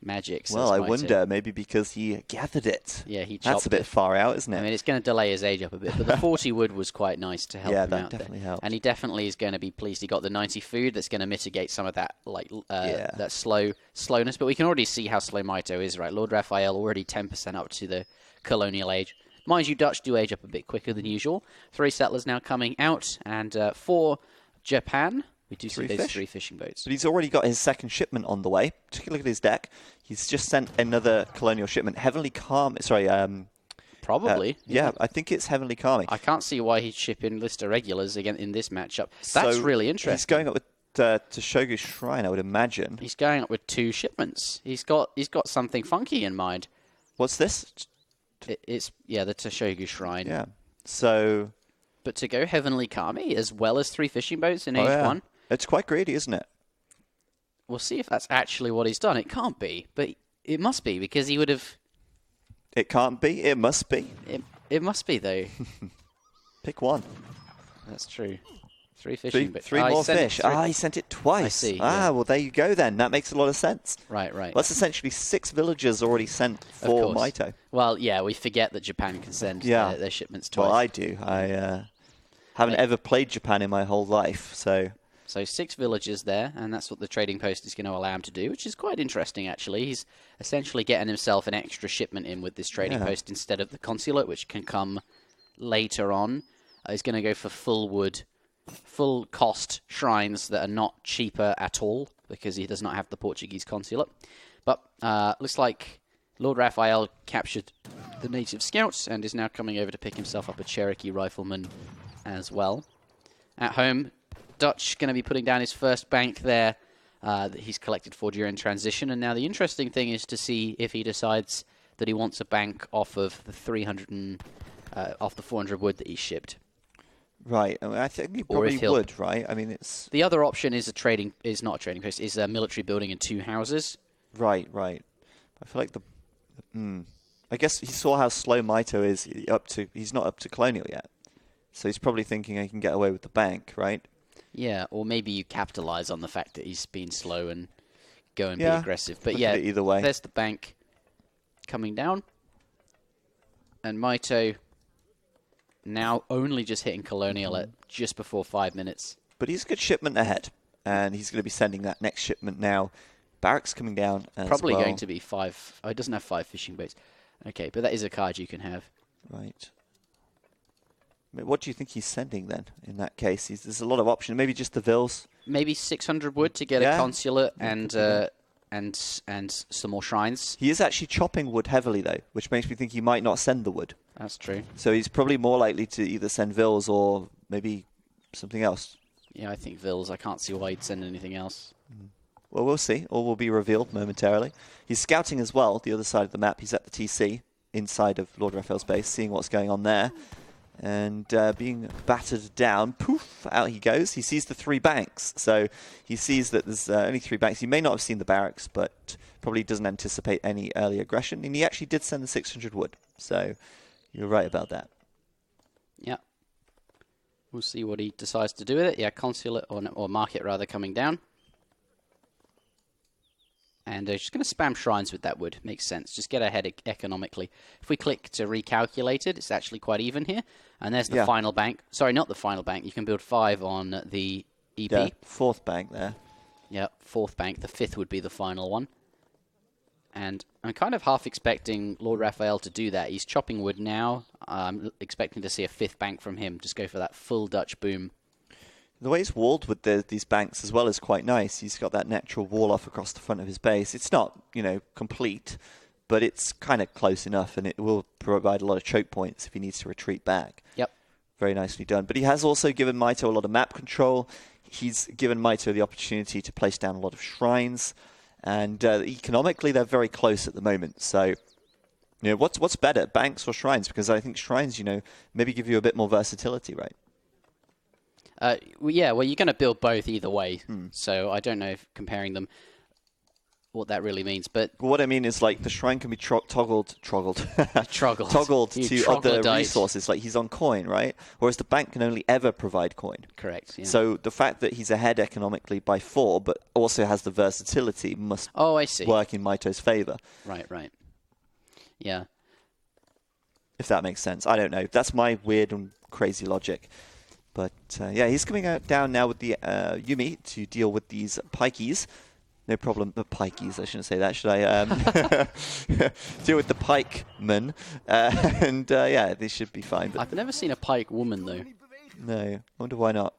Speaker 1: magic.
Speaker 2: Well, I wonder, maybe because he gathered it.
Speaker 1: Yeah, he chopped
Speaker 2: That's a bit far out, isn't it?
Speaker 1: I mean, it's going to delay his age up a bit, but the 40 wood was quite nice to help him out there.
Speaker 2: Yeah, that definitely helped.
Speaker 1: And he definitely is going to be pleased he got the 90 food. That's going to mitigate some of that that slowness. But we can already see how slow Mitoe is, right? LordRaphael already 10% up to the colonial age. Mind you, Dutch do age up a bit quicker than usual. 3 settlers now coming out, and for Japan, we do see those 3 fishing boats.
Speaker 2: But he's already got his second shipment on the way. Take a look at his deck. He's just sent another colonial shipment. Heavenly Calm. Sorry.
Speaker 1: Probably.
Speaker 2: Yeah, I think it's Heavenly Calming.
Speaker 1: I can't see why he'd ship in Lister regulars again in this matchup. That's really interesting.
Speaker 2: He's going up with Toshogu's Shrine, I would imagine.
Speaker 1: He's going up with 2 shipments. He's got something funky in mind.
Speaker 2: What's this?
Speaker 1: It's the Toshogu Shrine.
Speaker 2: Yeah. So.
Speaker 1: But to go Heavenly Kami as well as 3 fishing boats in age 1.
Speaker 2: It's quite greedy, isn't it?
Speaker 1: We'll see if that's actually what he's done. It can't be, but it must be, because he would have
Speaker 2: It can't be. It must be.
Speaker 1: It must be, though.
Speaker 2: Pick one.
Speaker 1: That's true. 3 fishing.
Speaker 2: Three more fish. He sent it twice.
Speaker 1: I see.
Speaker 2: Well, there you go then. That makes a lot of sense.
Speaker 1: Right.
Speaker 2: That's essentially 6 villagers already sent for Mitoe.
Speaker 1: Well, yeah, we forget that Japan can send their shipments twice.
Speaker 2: Well, I do. I haven't ever played Japan in my whole life, so...
Speaker 1: So 6 villagers there, and that's what the trading post is going to allow him to do, which is quite interesting, actually. He's essentially getting himself an extra shipment in with this trading post instead of the consulate, which can come later on. He's going to go for full wood, full cost shrines that are not cheaper at all, because he does not have the Portuguese consulate. But looks like LordRaphael captured the native scouts and is now coming over to pick himself up a Cherokee rifleman as well. At home, Dutch going to be putting down his first bank there that he's collected for during transition. And now the interesting thing is to see if he decides that he wants a bank off of the off the 400 wood that he shipped.
Speaker 2: Right. I mean, I think he probably would, right? I mean, it's...
Speaker 1: The other option is not a trading post, is a military building and 2 houses.
Speaker 2: Right. I feel like I guess he saw how slow Mitoe is he's not up to colonial yet. So he's probably thinking he can get away with the bank, right?
Speaker 1: Yeah, or maybe you capitalize on the fact that he's been slow and go and be aggressive. But
Speaker 2: either way.
Speaker 1: There's the bank coming down. And Mitoe now only just hitting colonial at just before 5 minutes.
Speaker 2: But he's a good shipment ahead, and he's going to be sending that next shipment now. Barracks coming down as
Speaker 1: Probably
Speaker 2: well.
Speaker 1: going to be 5. Oh, it doesn't have 5 fishing boats. Okay, but that is a card you can have.
Speaker 2: Right. What do you think he's sending then, in that case? There's a lot of options. Maybe just the vills?
Speaker 1: Maybe 600 wood to get a consulate and some more shrines.
Speaker 2: He is actually chopping wood heavily, though, which makes me think he might not send the wood.
Speaker 1: That's true.
Speaker 2: So he's probably more likely to either send vills or maybe something else.
Speaker 1: Yeah, I think vills. I can't see why he'd send anything else.
Speaker 2: Well, we'll see. All will be revealed momentarily. He's scouting as well, the other side of the map. He's at the TC, inside of LordRaphael's base, seeing what's going on there. And being battered down, poof, out he goes. He sees the 3 banks. So he sees that there's only 3 banks. He may not have seen the barracks, but probably doesn't anticipate any early aggression. And he actually did send the 600 wood. So you're right about that.
Speaker 1: Yeah. We'll see what he decides to do with it. Yeah, consulate or market rather coming down. And just going to spam shrines with that wood. Makes sense. Just get ahead economically. If we click to recalculate it, it's actually quite even here. And there's the final bank. Sorry, not the final bank. You can build 5 on the EP.
Speaker 2: Yeah, 4th bank there.
Speaker 1: Yeah, 4th bank. The 5th would be the final one. And I'm kind of half expecting LordRaphael to do that. He's chopping wood now. I'm expecting to see a 5th bank from him. Just go for that full Dutch boom.
Speaker 2: The way it's walled with these banks as well is quite nice. He's got that natural wall off across the front of his base. It's not, complete, but it's kind of close enough, and it will provide a lot of choke points if he needs to retreat back.
Speaker 1: Yep.
Speaker 2: Very nicely done. But he has also given Mitoe a lot of map control. He's given Mitoe the opportunity to place down a lot of shrines, and economically they're very close at the moment. So, what's better, banks or shrines? Because I think shrines, maybe give you a bit more versatility, right?
Speaker 1: Well, you're going to build both either way. So I don't know if comparing them, what that really means. But
Speaker 2: what I mean is, like, the shrine can be toggled to other resources. Like, he's on coin, right? Whereas the bank can only ever provide coin.
Speaker 1: Correct. Yeah.
Speaker 2: So the fact that he's ahead economically by 4, but also has the versatility, must work in Mitoe's favor.
Speaker 1: Right. Yeah.
Speaker 2: If that makes sense. I don't know. That's my weird and crazy logic. But, he's coming down now with the Yumi to deal with these pikeys. No problem. The pikeys, I shouldn't say that, should I? Deal with the pikemen. They should be fine. But
Speaker 1: I've never seen a pike woman, though.
Speaker 2: No. I wonder why not.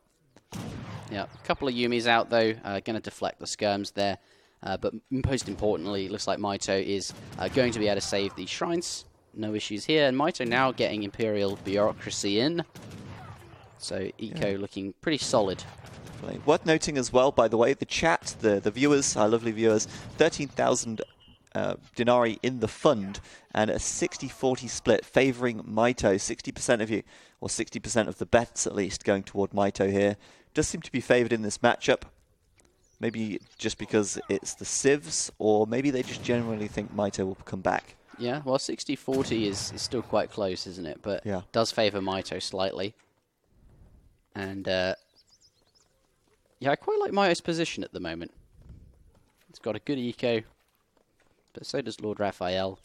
Speaker 1: Yeah, a couple of Yumis out, though. Going to deflect the skirms there. But most importantly, it looks like Mitoe is going to be able to save these shrines. No issues here. And Mitoe now getting Imperial bureaucracy in. So Eco looking pretty solid.
Speaker 2: Worth noting as well, by the way, the chat, the viewers, our lovely viewers, 13,000 denarii in the fund and a 60-40 split favouring Mitoe. 60% of you, or 60% of the bets at least, going toward Mitoe here. Does seem to be favoured in this matchup. Maybe just because it's the civs, or maybe they just generally think Mitoe will come back.
Speaker 1: Yeah, well, 60-40 is still quite close, isn't it? But
Speaker 2: yeah,
Speaker 1: does favour Mitoe slightly. And, yeah, I quite like Mitoe's position at the moment. It's got a good eco, but so does LordRaphael.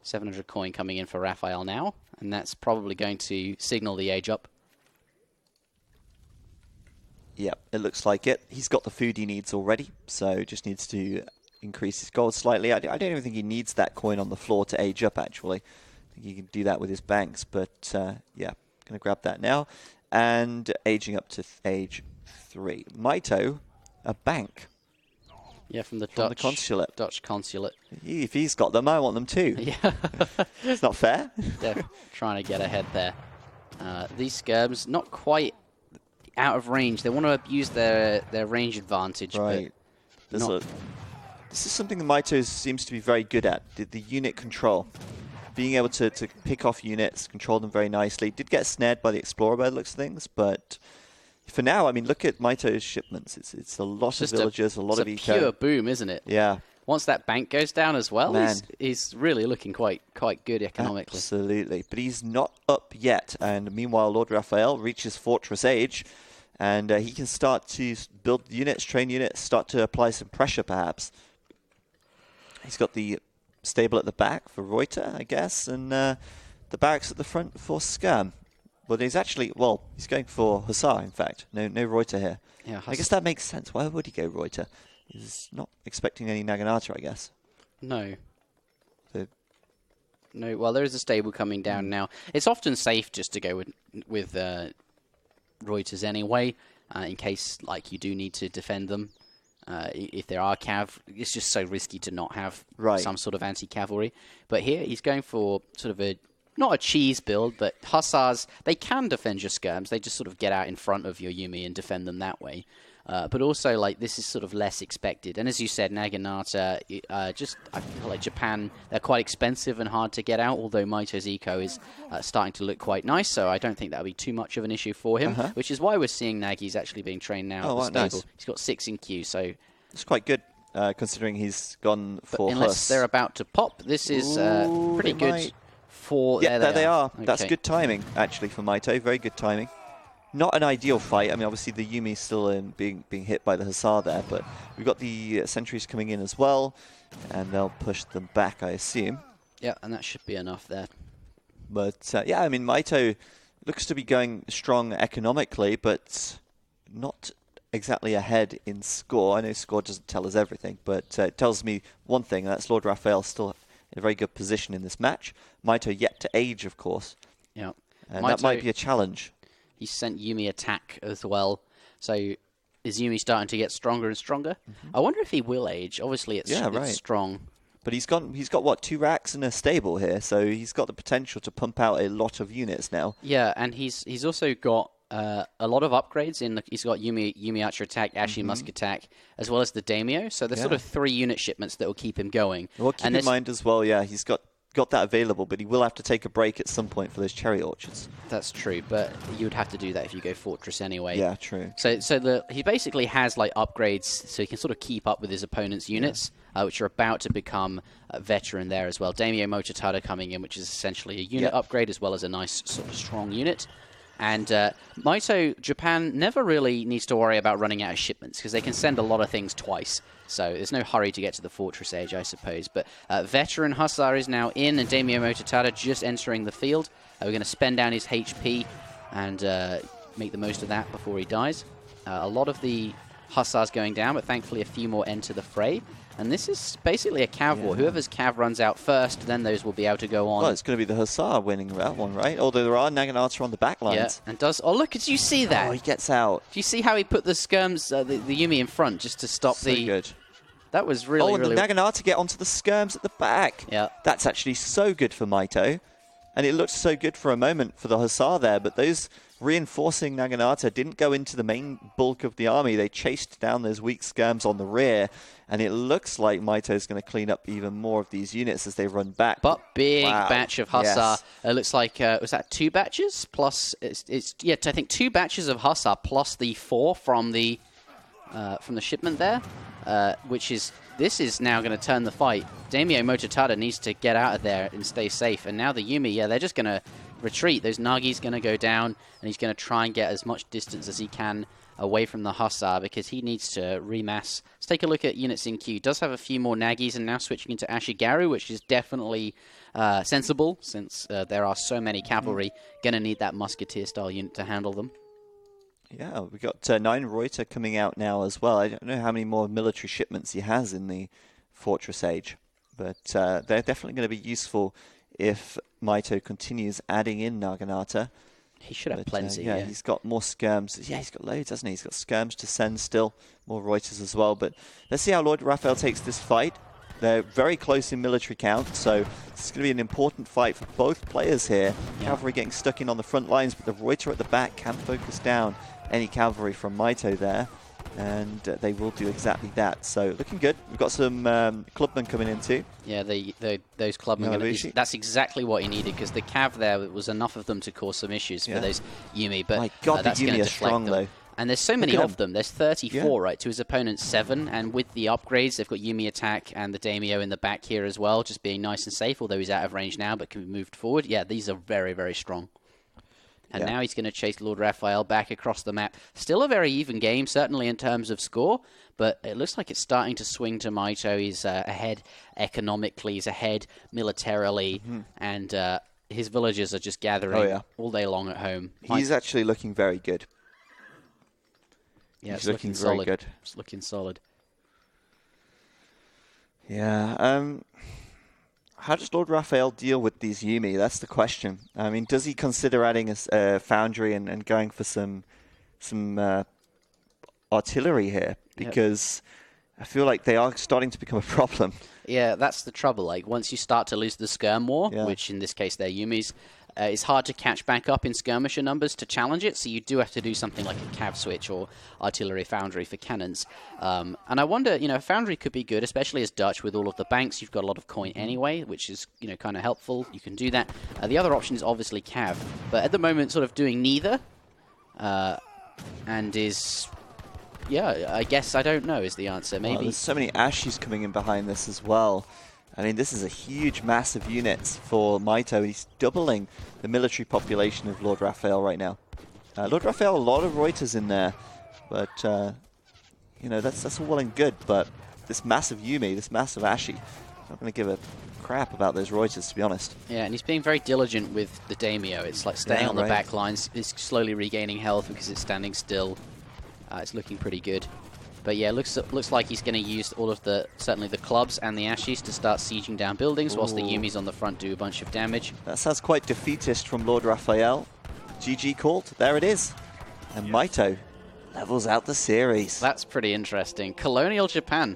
Speaker 1: 700 coin coming in for Raphael now, and that's probably going to signal the age up.
Speaker 2: Yeah, it looks like it. He's got the food he needs already, so just needs to increase his gold slightly. I don't even think he needs that coin on the floor to age up, actually. I think he can do that with his banks, but yeah, going to grab that now. And aging up to age 3. Mitoe, a bank.
Speaker 1: Yeah, from the
Speaker 2: consulate.
Speaker 1: Dutch consulate.
Speaker 2: If he's got them, I want them too.
Speaker 1: Yeah.
Speaker 2: It's not fair.
Speaker 1: They're trying to get ahead there. These skirms, not quite out of range. They want to use their range advantage.
Speaker 2: Right. This is something that Mitoe seems to be very good at, the unit control. Being able to pick off units, control them very nicely. Did get snared by the Explorer by the looks of things, but for now, I mean, look at Mitoe's shipments. It's a lot of villagers, a lot of eco.
Speaker 1: It's a pure boom, isn't it?
Speaker 2: Yeah.
Speaker 1: Once that bank goes down as well, he's really looking quite good economically.
Speaker 2: Absolutely. But he's not up yet. And meanwhile, LordRaphael reaches Fortress Age, and he can start to build units, train units, start to apply some pressure, perhaps. He's got the stable at the back for Reuter, I guess, and the barracks at the front for Skirm. But he's actually, well, he's going for Hussar, in fact. No Reuter here.
Speaker 1: Yeah,
Speaker 2: I guess that makes sense. Why would he go Reuter? He's not expecting any Naginata, I guess.
Speaker 1: No.
Speaker 2: So,
Speaker 1: no, well, there is a stable coming down now. It's often safe just to go with Reuters anyway, in case like you do need to defend them. If there are cav, it's just so risky to not have some sort of anti-cavalry. But here he's going for sort of not a cheese build, but Hussars, they can defend your skirms. They just sort of get out in front of your Yumi and defend them that way. But also, like, this is sort of less expected. And as you said, Naginata, I feel like Japan, they're quite expensive and hard to get out, although Mitoe's eco is starting to look quite nice, so I don't think that'll be too much of an issue for him, which is why we're seeing Nagi's actually being trained now at the stable. Nice. He's got 6 in queue, so...
Speaker 2: It's quite good, considering he's gone for
Speaker 1: unless they're about to pop, this is pretty good for...
Speaker 2: Yeah, there they are.
Speaker 1: Okay.
Speaker 2: That's good timing, actually, for Mitoe. Very good timing. Not an ideal fight. I mean, obviously the Yumi's still being hit by the Hussar there, but we've got the sentries coming in as well, and they'll push them back, I assume.
Speaker 1: Yeah, and that should be enough there.
Speaker 2: But yeah, I mean, Mitoe looks to be going strong economically, but not exactly ahead in score. I know score doesn't tell us everything, but it tells me one thing, and that's LordRaphael still in a very good position in this match. Mitoe yet to age, of course.
Speaker 1: Yeah,
Speaker 2: and that might be a challenge.
Speaker 1: He sent Yumi attack as well. So is Yumi starting to get stronger and stronger? I wonder if he will age. Obviously, it's strong.
Speaker 2: But he's got what, 2 racks and a stable here, so he's got the potential to pump out a lot of units now.
Speaker 1: Yeah, and he's also got a lot of upgrades. He's got Yumi Archer attack, Ashy Musk attack, as well as the Daimyo. So there's sort of 3 unit shipments that will keep him going.
Speaker 2: Well, keep in mind as well, yeah, he's got that available, but he will have to take a break at some point for those cherry orchards.
Speaker 1: That's true, but you would have to do that if you go Fortress anyway.
Speaker 2: Yeah, true.
Speaker 1: So he basically has like upgrades, so he can sort of keep up with his opponent's units, which are about to become a veteran there as well. Daimyo Mochitada coming in, which is essentially a unit upgrade as well as a nice sort of strong unit. And Mitoe, Japan never really needs to worry about running out of shipments because they can send a lot of things twice. So there's no hurry to get to the Fortress Age, I suppose. But Veteran Hussar is now in, and Daimyo Mochitada just entering the field. We're going to spend down his HP and make the most of that before he dies. A lot of the Hussars going down, but thankfully a few more enter the fray. And this is basically a cav war. Whoever's cav runs out first, then those will be able to go on.
Speaker 2: Well, it's going to be the Hussar winning that one, right? Although there are Naginata on the back lines.
Speaker 1: Yeah, and does... Oh, look, did you see that?
Speaker 2: Oh, he gets out.
Speaker 1: Do you see how he put the skirms, the Yumi in front just to stop
Speaker 2: so good.
Speaker 1: That was really,
Speaker 2: and
Speaker 1: really...
Speaker 2: the Naginata get onto the skirms at the back.
Speaker 1: Yeah.
Speaker 2: That's actually so good for Mitoe. And it looked so good for a moment for the Hussar there, but those reinforcing Naginata didn't go into the main bulk of the army. They chased down those weak skirms on the rear, and it looks like Mitoe's going to clean up even more of these units as they run back.
Speaker 1: But big batch of Hussar. It looks like, was that 2 batches? Plus, I think 2 batches of Hussar plus the 4 from the from the shipment there, this is now going to turn the fight. Daimyo Mototada needs to get out of there and stay safe. And now the Yuumi, yeah, they're just going to retreat. Those Nagi's going to go down, and he's going to try and get as much distance as he can away from the Hussar because he needs to remass. Let's take a look at units in queue. Does have a few more Nagis and now switching into Ashigaru, which is definitely sensible since there are so many cavalry. Going to need that musketeer-style unit to handle them.
Speaker 2: Yeah, we got 9 Reuter coming out now as well. I don't know how many more military shipments he has in the Fortress Age, but they're definitely going to be useful if Mitoe continues adding in Naginata.
Speaker 1: He should have plenty.
Speaker 2: Yeah, he's got more skirms. Yeah, he's got loads, hasn't he? He's got skirms to send still, more Reuters as well. But let's see how LordRaphael takes this fight. They're very close in military count, so it's going to be an important fight for both players here. Yeah. Cavalry getting stuck in on the front lines, but the Reuter at the back can focus down any cavalry from Mitoe there, and they will do exactly that. So looking good. We've got some clubmen coming in too.
Speaker 1: Yeah, those clubmen. That's exactly what he needed, because the cav there was enough of them to cause some issues for those Yuumi. But
Speaker 2: my God,
Speaker 1: that's
Speaker 2: the
Speaker 1: going
Speaker 2: Yuumi
Speaker 1: to
Speaker 2: are strong though.
Speaker 1: And there's so many of them. There's 34, right, to his opponent's 7. And with the upgrades, they've got Yuumi attack and the Daimyo in the back here as well, just being nice and safe, although he's out of range now, but can be moved forward. Yeah, these are very, very strong. And now he's going to chase LordRaphael back across the map. Still a very even game, certainly in terms of score, but it looks like it's starting to swing to Mitoe. He's ahead economically, he's ahead militarily, and his villagers are just gathering all day long at home.
Speaker 2: He's actually looking very good.
Speaker 1: Yeah,
Speaker 2: he's looking very good.
Speaker 1: It's looking solid.
Speaker 2: Yeah. How does LordRaphael deal with these Yuumi? That's the question. I mean, does he consider adding a foundry and going for some artillery here? Because I feel like they are starting to become a problem.
Speaker 1: Yeah, that's the trouble. Like, once you start to lose the skirm war, which in this case they're Yuumis, it's hard to catch back up in skirmisher numbers to challenge it, so you do have to do something like a cav switch or artillery foundry for cannons. And I wonder, foundry could be good, especially as Dutch with all of the banks. You've got a lot of coin anyway, which is, kind of helpful. You can do that. The other option is obviously cav, but at the moment sort of doing neither, and is... Yeah, I guess I don't know is the answer. Maybe
Speaker 2: there's so many Ashies coming in behind this as well. I mean, this is a huge, massive unit for Mitoe. He's doubling the military population of LordRaphael right now. LordRaphael, a lot of Reuters in there, but that's all well and good. But this massive Yuumi, this massive Ashi, not going to give a crap about those Reuters, to be honest.
Speaker 1: Yeah, and he's being very diligent with the Daimyo. It's like staying on the back lines. It's slowly regaining health because it's standing still. It's looking pretty good. But yeah, looks like he's going to use all of certainly the clubs and the Ashies to start sieging down buildings, whilst the Yuumis on the front do a bunch of damage.
Speaker 2: That sounds quite defeatist from LordRaphael. GG called. There it is. And Mitoe levels out the series.
Speaker 1: That's pretty interesting. Colonial Japan.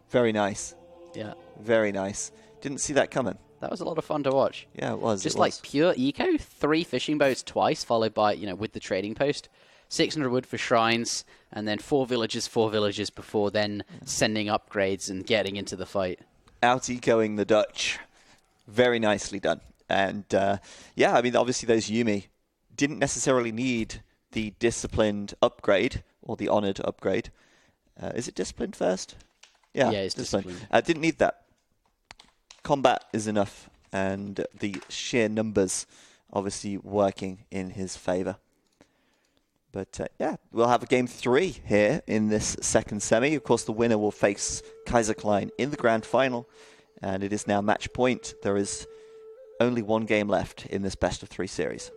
Speaker 2: Very nice.
Speaker 1: Yeah.
Speaker 2: Very nice. Didn't see that coming.
Speaker 1: That was a lot of fun to watch.
Speaker 2: Yeah, it was.
Speaker 1: Just like pure eco, 3 fishing boats twice, followed by, with the trading post. 600 wood for shrines, and then 4 villages before then sending upgrades and getting into the fight.
Speaker 2: Out-ecoing the Dutch. Very nicely done. And, I mean, obviously those Yuumi didn't necessarily need the disciplined upgrade, or the honored upgrade. Is it disciplined first? Yeah,
Speaker 1: it's disciplined.
Speaker 2: Didn't need that. Combat is enough, and the sheer numbers obviously working in his favor. But we'll have a game 3 here in this second semi. Of course, the winner will face Kaiser Klein in the grand final. And it is now match point. There is only 1 game left in this best of 3 series.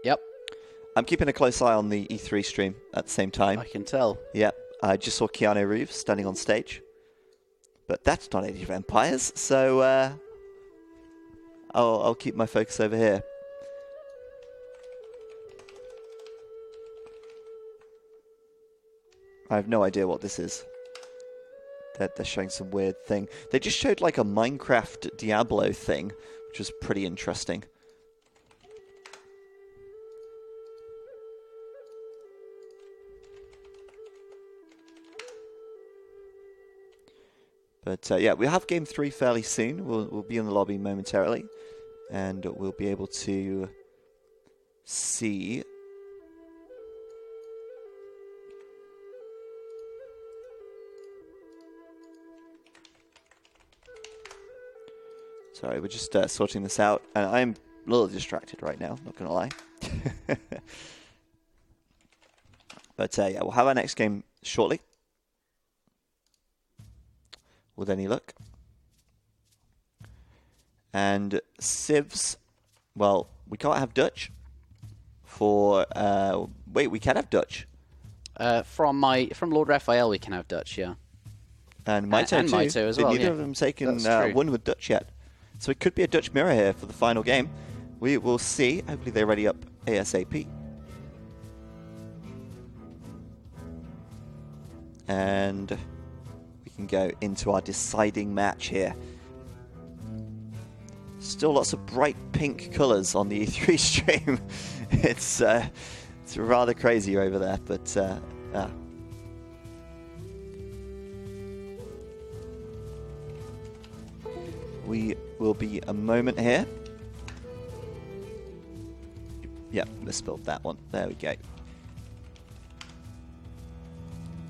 Speaker 1: Yep.
Speaker 2: I'm keeping a close eye on the E3 stream at the same time.
Speaker 1: I can tell.
Speaker 2: Yep. I just saw Keanu Reeves standing on stage. But that's not Age of Empires. So I'll keep my focus over here. I have no idea what this is. They're showing some weird thing. They just showed like a Minecraft Diablo thing, which was pretty interesting. But we'll have game 3 fairly soon. We'll be in the lobby momentarily, and we'll be able to see Sorry, we're just sorting this out. And I'm a little distracted right now, not going to lie. But yeah, we'll have our next game shortly. With any luck. And civs, well, we can't have Dutch. Wait, we can have Dutch.
Speaker 1: From LordRaphael, we can have Dutch, yeah.
Speaker 2: And Mitoe
Speaker 1: and
Speaker 2: too.
Speaker 1: Mitoe as well.
Speaker 2: Neither
Speaker 1: yeah.
Speaker 2: of them taken
Speaker 1: That's
Speaker 2: one with Dutch yet. So it could be a Dutch mirror here for the final game. We will see. Hopefully they're ready up ASAP. And we can go into our deciding match here. Still lots of bright pink colours on the E3 stream. It's rather crazy over there, but we will be a moment here. Yep, misspelled that one. There we go.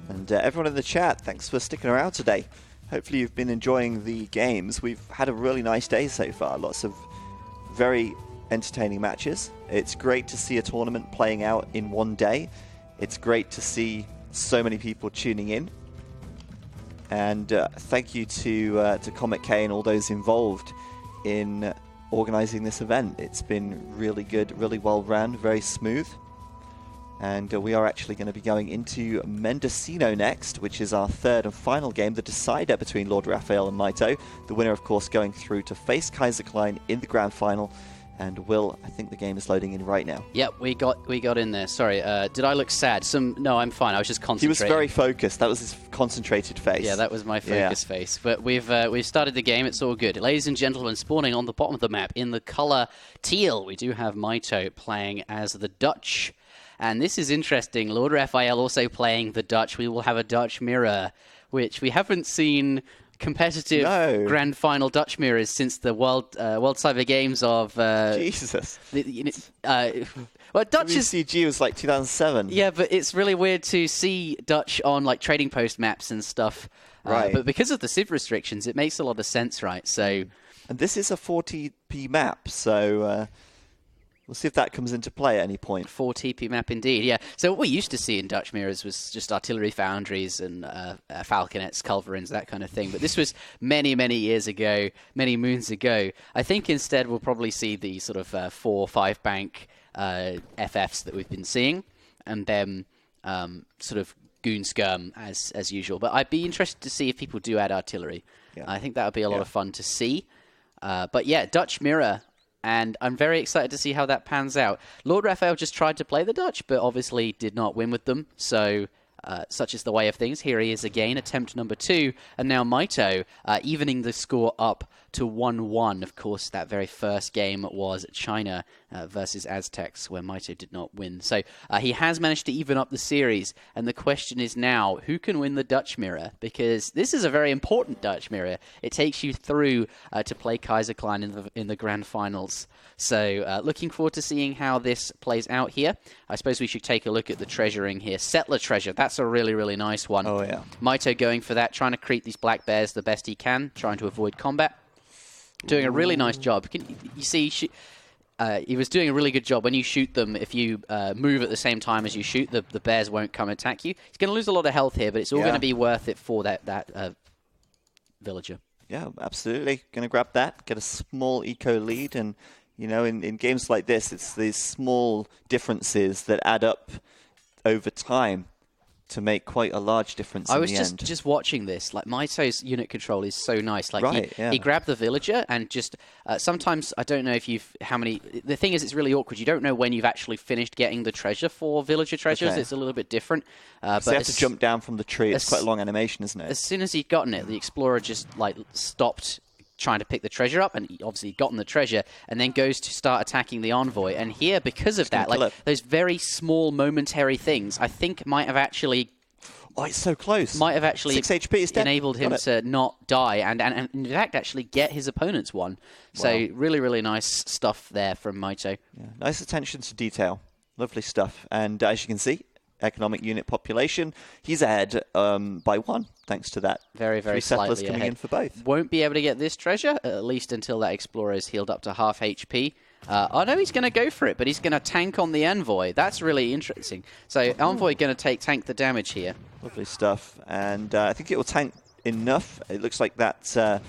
Speaker 2: And everyone in the chat, thanks for sticking around today. Hopefully you've been enjoying the games. We've had a really nice day so far. Lots of very entertaining matches. It's great to see a tournament playing out in one day. It's great to see so many people tuning in. And thank you to Comet K and all those involved in organising this event. It's been really good, really well run, very smooth. And we are actually going to be going into Mendocino next, which is our third and final game, the decider between LordRaphael and Mitoe. The winner, of course, going through to face Kaiser Klein in the grand final. And Will, I think the game is loading in right now.
Speaker 1: Yep, we got in there. Sorry, did I look sad? No, I'm fine. I was just concentrating.
Speaker 2: He was very focused. That was his concentrated face.
Speaker 1: Yeah, that was my focus face. But we've started the game. It's all good. Ladies and gentlemen, spawning on the bottom of the map in the color teal, we do have Mitoe playing as the Dutch. And this is interesting. LordRaphael also playing the Dutch. We will have a Dutch mirror, which we haven't seen competitive grand final Dutch mirrors since the World Cyber Games of
Speaker 2: Jesus.
Speaker 1: Well, Dutch
Speaker 2: WCG was like 2007.
Speaker 1: Yeah, but it's really weird to see Dutch on like trading post maps and stuff.
Speaker 2: Right.
Speaker 1: But because of the civ restrictions, it makes a lot of sense, right? So,
Speaker 2: and this is a 40p map, so we'll see if that comes into play at any point.
Speaker 1: 4TP map indeed, yeah. So what we used to see in Dutch mirrors was just artillery foundries and falconets, culverins, that kind of thing. But this was many, many years ago, many moons ago. I think instead we'll probably see the sort of 4 or 5 bank FFs that we've been seeing, and then sort of goon skirm as usual. But I'd be interested to see if people do add artillery. Yeah. I think that would be a lot of fun to see. But yeah, Dutch mirror. And I'm very excited to see how that pans out. LordRaphael just tried to play the Dutch, but obviously did not win with them. So such is the way of things. Here he is again, attempt number 2. And now Mitoe evening the score up to 1-1. Of course, that very first game was China versus Aztecs, where Mitoe did not win. So he has managed to even up the series. And the question is now, who can win the Dutch mirror? Because this is a very important Dutch mirror. It takes you through to play Kaiser Klein in the grand finals. So looking forward to seeing how this plays out here. I suppose we should take a look at the treasuring here. Settler treasure, that's a really, really nice one.
Speaker 2: Oh, yeah.
Speaker 1: Mitoe going for that, trying to create these black bears the best he can, trying to avoid combat. Doing a really nice job. You see, he was doing a really good job. When you shoot them, if you move at the same time as you shoot, the bears won't come attack you. He's going to lose a lot of health here, but it's all going to be worth it for that villager.
Speaker 2: Yeah, absolutely. Going to grab that, get a small eco lead, and you know, in games like this, it's these small differences that add up over time to make quite a large difference in the end. I was
Speaker 1: just watching this. Like, Mitoe's unit control is so nice. Like, he grabbed the villager and just... sometimes, I don't know if you've... The thing is, it's really awkward. You don't know when you've actually finished getting the treasure for villager treasures. Okay. It's a little bit different.
Speaker 2: But you have to jump down from the tree. It's quite a long animation, isn't it?
Speaker 1: As soon as he'd gotten it, the explorer just, like, stopped trying to pick the treasure up, and he obviously gotten the treasure, and then goes to start attacking the envoy. And here, because of that, like those very small momentary things, I think might have actually...
Speaker 2: Oh, it's so close.
Speaker 1: Might have actually
Speaker 2: 6 HP is dead.
Speaker 1: Enabled him to not die, and in fact actually get his opponent's one. So really, really nice stuff there from Mitoe.
Speaker 2: Yeah, nice attention to detail. Lovely stuff. And as you can see, economic unit population. He's ahead by 1, thanks to that.
Speaker 1: Very, very
Speaker 2: 3 settlers
Speaker 1: slightly
Speaker 2: coming
Speaker 1: ahead.
Speaker 2: in for both.
Speaker 1: Won't be able to get this treasure, at least until that explorer is healed up to half HP. I know he's going to go for it, but he's going to tank on the Envoy. That's really interesting. So Envoy going to tank the damage here.
Speaker 2: Lovely stuff. And I think it will tank enough. It looks like that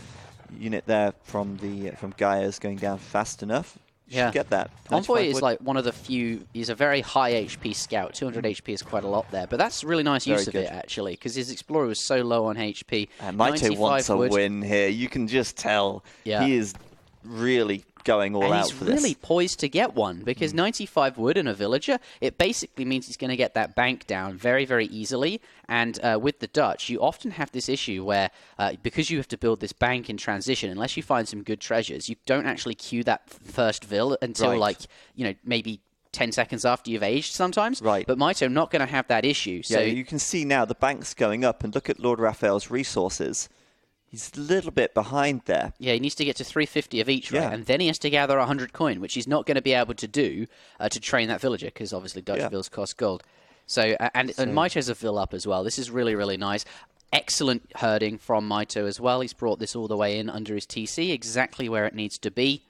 Speaker 2: unit there from Gaia is going down fast enough.
Speaker 1: Yeah,
Speaker 2: get that.
Speaker 1: Envoy is like one of the few. He's a very high HP scout. 200 HP is quite a lot there, but that's really nice use of it actually, because his explorer was so low on HP.
Speaker 2: And Mitoe wants a win here. You can just tell he is really going all out for this.
Speaker 1: He's really poised to get one, because 95 wood and a villager, it basically means he's going to get that bank down very, very easily. And with the Dutch, you often have this issue where, because you have to build this bank in transition, unless you find some good treasures, you don't actually queue that first vill until maybe 10 seconds after you've aged sometimes.
Speaker 2: Right.
Speaker 1: But Mitoe not going to have that issue. So
Speaker 2: yeah, you can see now the bank's going up, and look at RordRaphael's resources. He's a little bit behind there.
Speaker 1: Yeah, he needs to get to 350 of each, right?
Speaker 2: Yeah.
Speaker 1: And then he has to gather 100 coin, which he's not going to be able to do to train that villager, because obviously Dutch vills cost gold. So and Mitoe's a vill up as well. This is really, really nice. Excellent herding from Mitoe as well. He's brought this all the way in under his TC, exactly where it needs to be.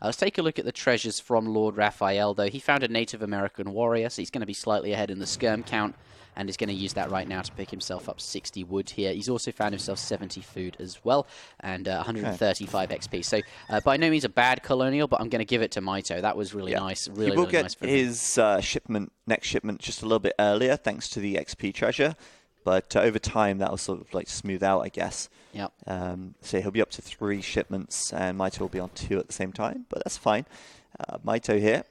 Speaker 1: Let's take a look at the treasures from LordRaphael, though. He found a Native American warrior, so he's going to be slightly ahead in the skirm count, and is going to use that right now to pick himself up 60 wood here. He's also found himself 70 food as well, and 135 XP. So by no means a bad colonial, but I'm going to give it to Mitoe. That was really nice. Really,
Speaker 2: he will
Speaker 1: really nice
Speaker 2: get his next shipment just a little bit earlier, thanks to the XP treasure. But over time, that will sort of like smooth out, I guess.
Speaker 1: Yep.
Speaker 2: So he'll be up to 3 shipments, and Mitoe will be on 2 at the same time, but that's fine. Mitoe here,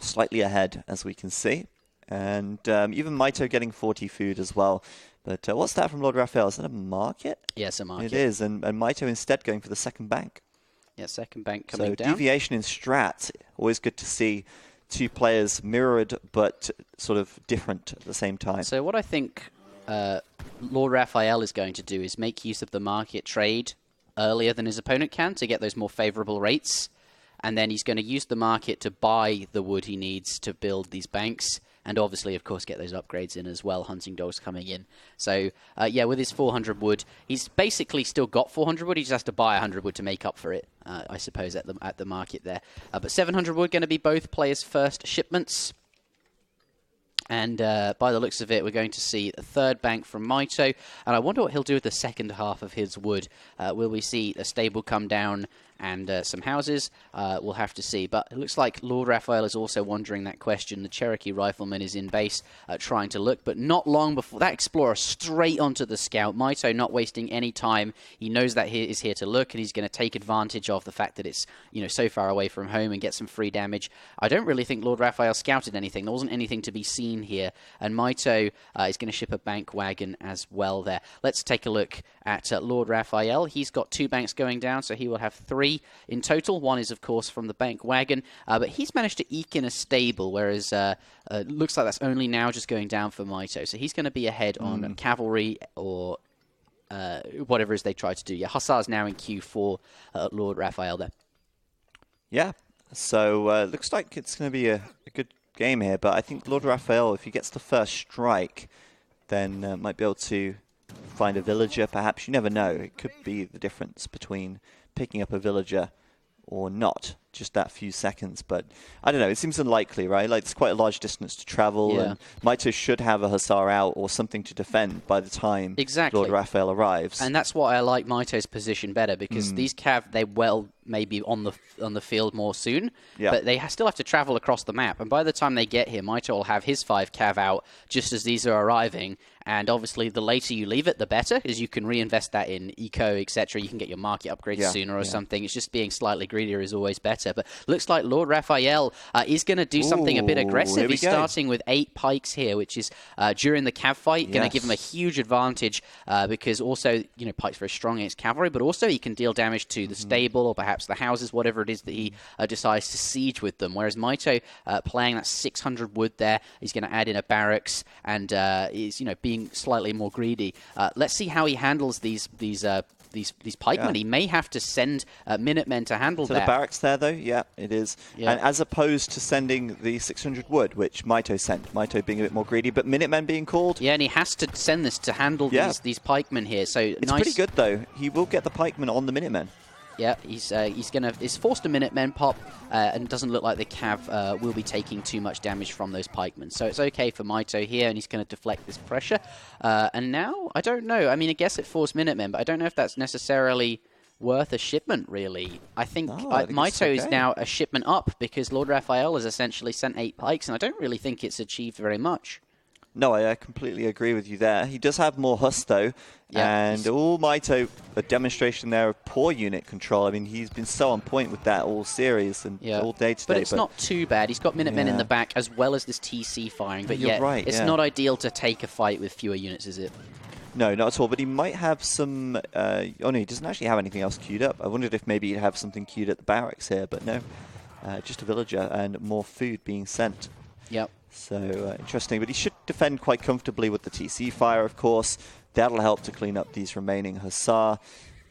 Speaker 2: slightly ahead, as we can see. And even Mitoe getting 40 food as well. But what's that from LordRaphael? Is that a market?
Speaker 1: Yes, a market.
Speaker 2: It is, and Mitoe instead going for the second bank.
Speaker 1: Yeah, second bank coming down.
Speaker 2: So deviation in strats, always good to see 2 players mirrored but sort of different at the same time.
Speaker 1: So what I think LordRaphael is going to do is make use of the market trade earlier than his opponent can to get those more favorable rates. And then he's going to use the market to buy the wood he needs to build these banks. And obviously, of course, get those upgrades in as well, hunting dogs coming in. So, yeah, with his 400 wood, he's basically still got 400 wood. He just has to buy 100 wood to make up for it, I suppose, at the market there. But 700 wood going to be both players' first shipments. And by the looks of it, we're going to see a third bank from Mitoe. And I wonder what he'll do with the second half of his wood. Will we see a stable come down and some houses? We'll have to see. But it looks like LordRaphael is also wondering that question. The Cherokee Rifleman is in base trying to look, but not long before that Explorer straight onto the scout. Mitoe not wasting any time. He knows that he is here to look, and he's going to take advantage of the fact that it's so far away from home and get some free damage. I don't really think LordRaphael scouted anything. There wasn't anything to be seen here, and Mitoe is going to ship a bank wagon as well there. Let's take a look at LordRaphael. He's got 2 banks going down, so he will have 3 in total. 1 is, of course, from the bank wagon, but he's managed to eke in a stable, whereas looks like that's only now just going down for Mitoe. So he's going to be ahead on cavalry or whatever it is they try to do. Yeah, Hussars now in Q4, LordRaphael there.
Speaker 2: Yeah, so looks like it's going to be a good game here, but I think LordRaphael, if he gets the first strike, then might be able to find a villager, perhaps. You never know. It could be the difference between picking up a villager or not, just that few seconds. But I don't know, it seems unlikely, right? Like, it's quite a large distance to travel, and Mitoe should have a Hussar out or something to defend by the time LordRaphael arrives.
Speaker 1: And that's why I like Mitoe's position better, because these cav, they may be on the field more soon, but they still have to travel across the map. And by the time they get here, Mitoe will have his 5 cav out just as these are arriving. And obviously, the later you leave it, the better, because you can reinvest that in eco, etc. You can get your market upgrades sooner or something. It's just being slightly greedier is always better. But looks like LordRaphael is going to do something a bit aggressive. He's starting with 8 pikes here, which is during the cav fight going to give him a huge advantage, because also pikes very strong against cavalry, but also he can deal damage to the stable or perhaps the houses, whatever it is that he decides to siege with them. Whereas Mitoe playing that 600 wood there, he's going to add in a barracks and is being slightly more greedy. Let's see how he handles these these pikemen.
Speaker 2: Yeah.
Speaker 1: He may have to send Minutemen to handle that.
Speaker 2: The barracks there, though, yeah, it is.
Speaker 1: Yeah.
Speaker 2: And as opposed to sending the 600 wood, which Mitoe sent. Mitoe being a bit more greedy, but Minutemen being called.
Speaker 1: Yeah, and he has to send this to handle these pikemen here. So
Speaker 2: it's pretty good, though. He will get the pikemen on the Minutemen.
Speaker 1: Yeah, he's forced a Minutemen pop, and it doesn't look like the Cav will be taking too much damage from those pikemen. So it's okay for Mitoe here, and he's going to deflect this pressure. And now, I don't know. I mean, I guess it forced Minutemen, but I don't know if that's necessarily worth a shipment, really. I think Mitoe is now a shipment up, because LordRaphael has essentially sent 8 pikes, and I don't really think it's achieved very much.
Speaker 2: No, I completely agree with you there. He does have more Hus, though. Yeah, and Mitoe, a demonstration there of poor unit control. I mean, he's been so on point with that all series and all day today.
Speaker 1: But it's not too bad. He's got Minutemen in the back, as well as this TC firing. But
Speaker 2: you're right,
Speaker 1: it's not ideal to take a fight with fewer units, is it?
Speaker 2: No, not at all. But he might have some... oh, no, he doesn't actually have anything else queued up. I wondered if maybe he'd have something queued at the barracks here, but no. Just a villager and more food being sent.
Speaker 1: Yep.
Speaker 2: So, interesting. But he should defend quite comfortably with the TC fire, of course. That'll help to clean up these remaining Hussar.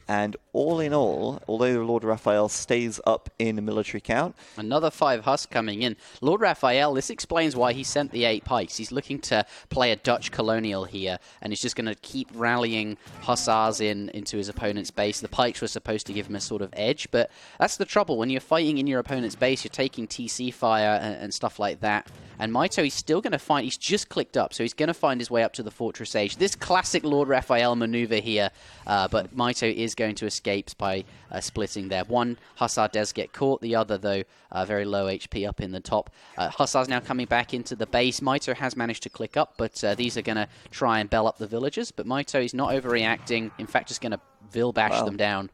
Speaker 2: And all in all, although LordRaphael stays up in military count...
Speaker 1: Another 5 Hus coming in. LordRaphael, this explains why he sent the 8 pikes. He's looking to play a Dutch colonial here, and he's just going to keep rallying Hussars into his opponent's base. The pikes were supposed to give him a sort of edge, but that's the trouble. When you're fighting in your opponent's base, you're taking TC fire and stuff like that. And Mitoe, he's still going to find... He's just clicked up, so he's going to find his way up to the Fortress Age. This classic LordRaphael maneuver here, but Mitoe is going to escape by splitting there. One Hussar does get caught, the other, though, very low HP up in the top. Hussar's now coming back into the base. Mitoe has managed to click up, but these are going to try and bell up the villagers. But Mitoe is not overreacting. In fact, just going to bash them down.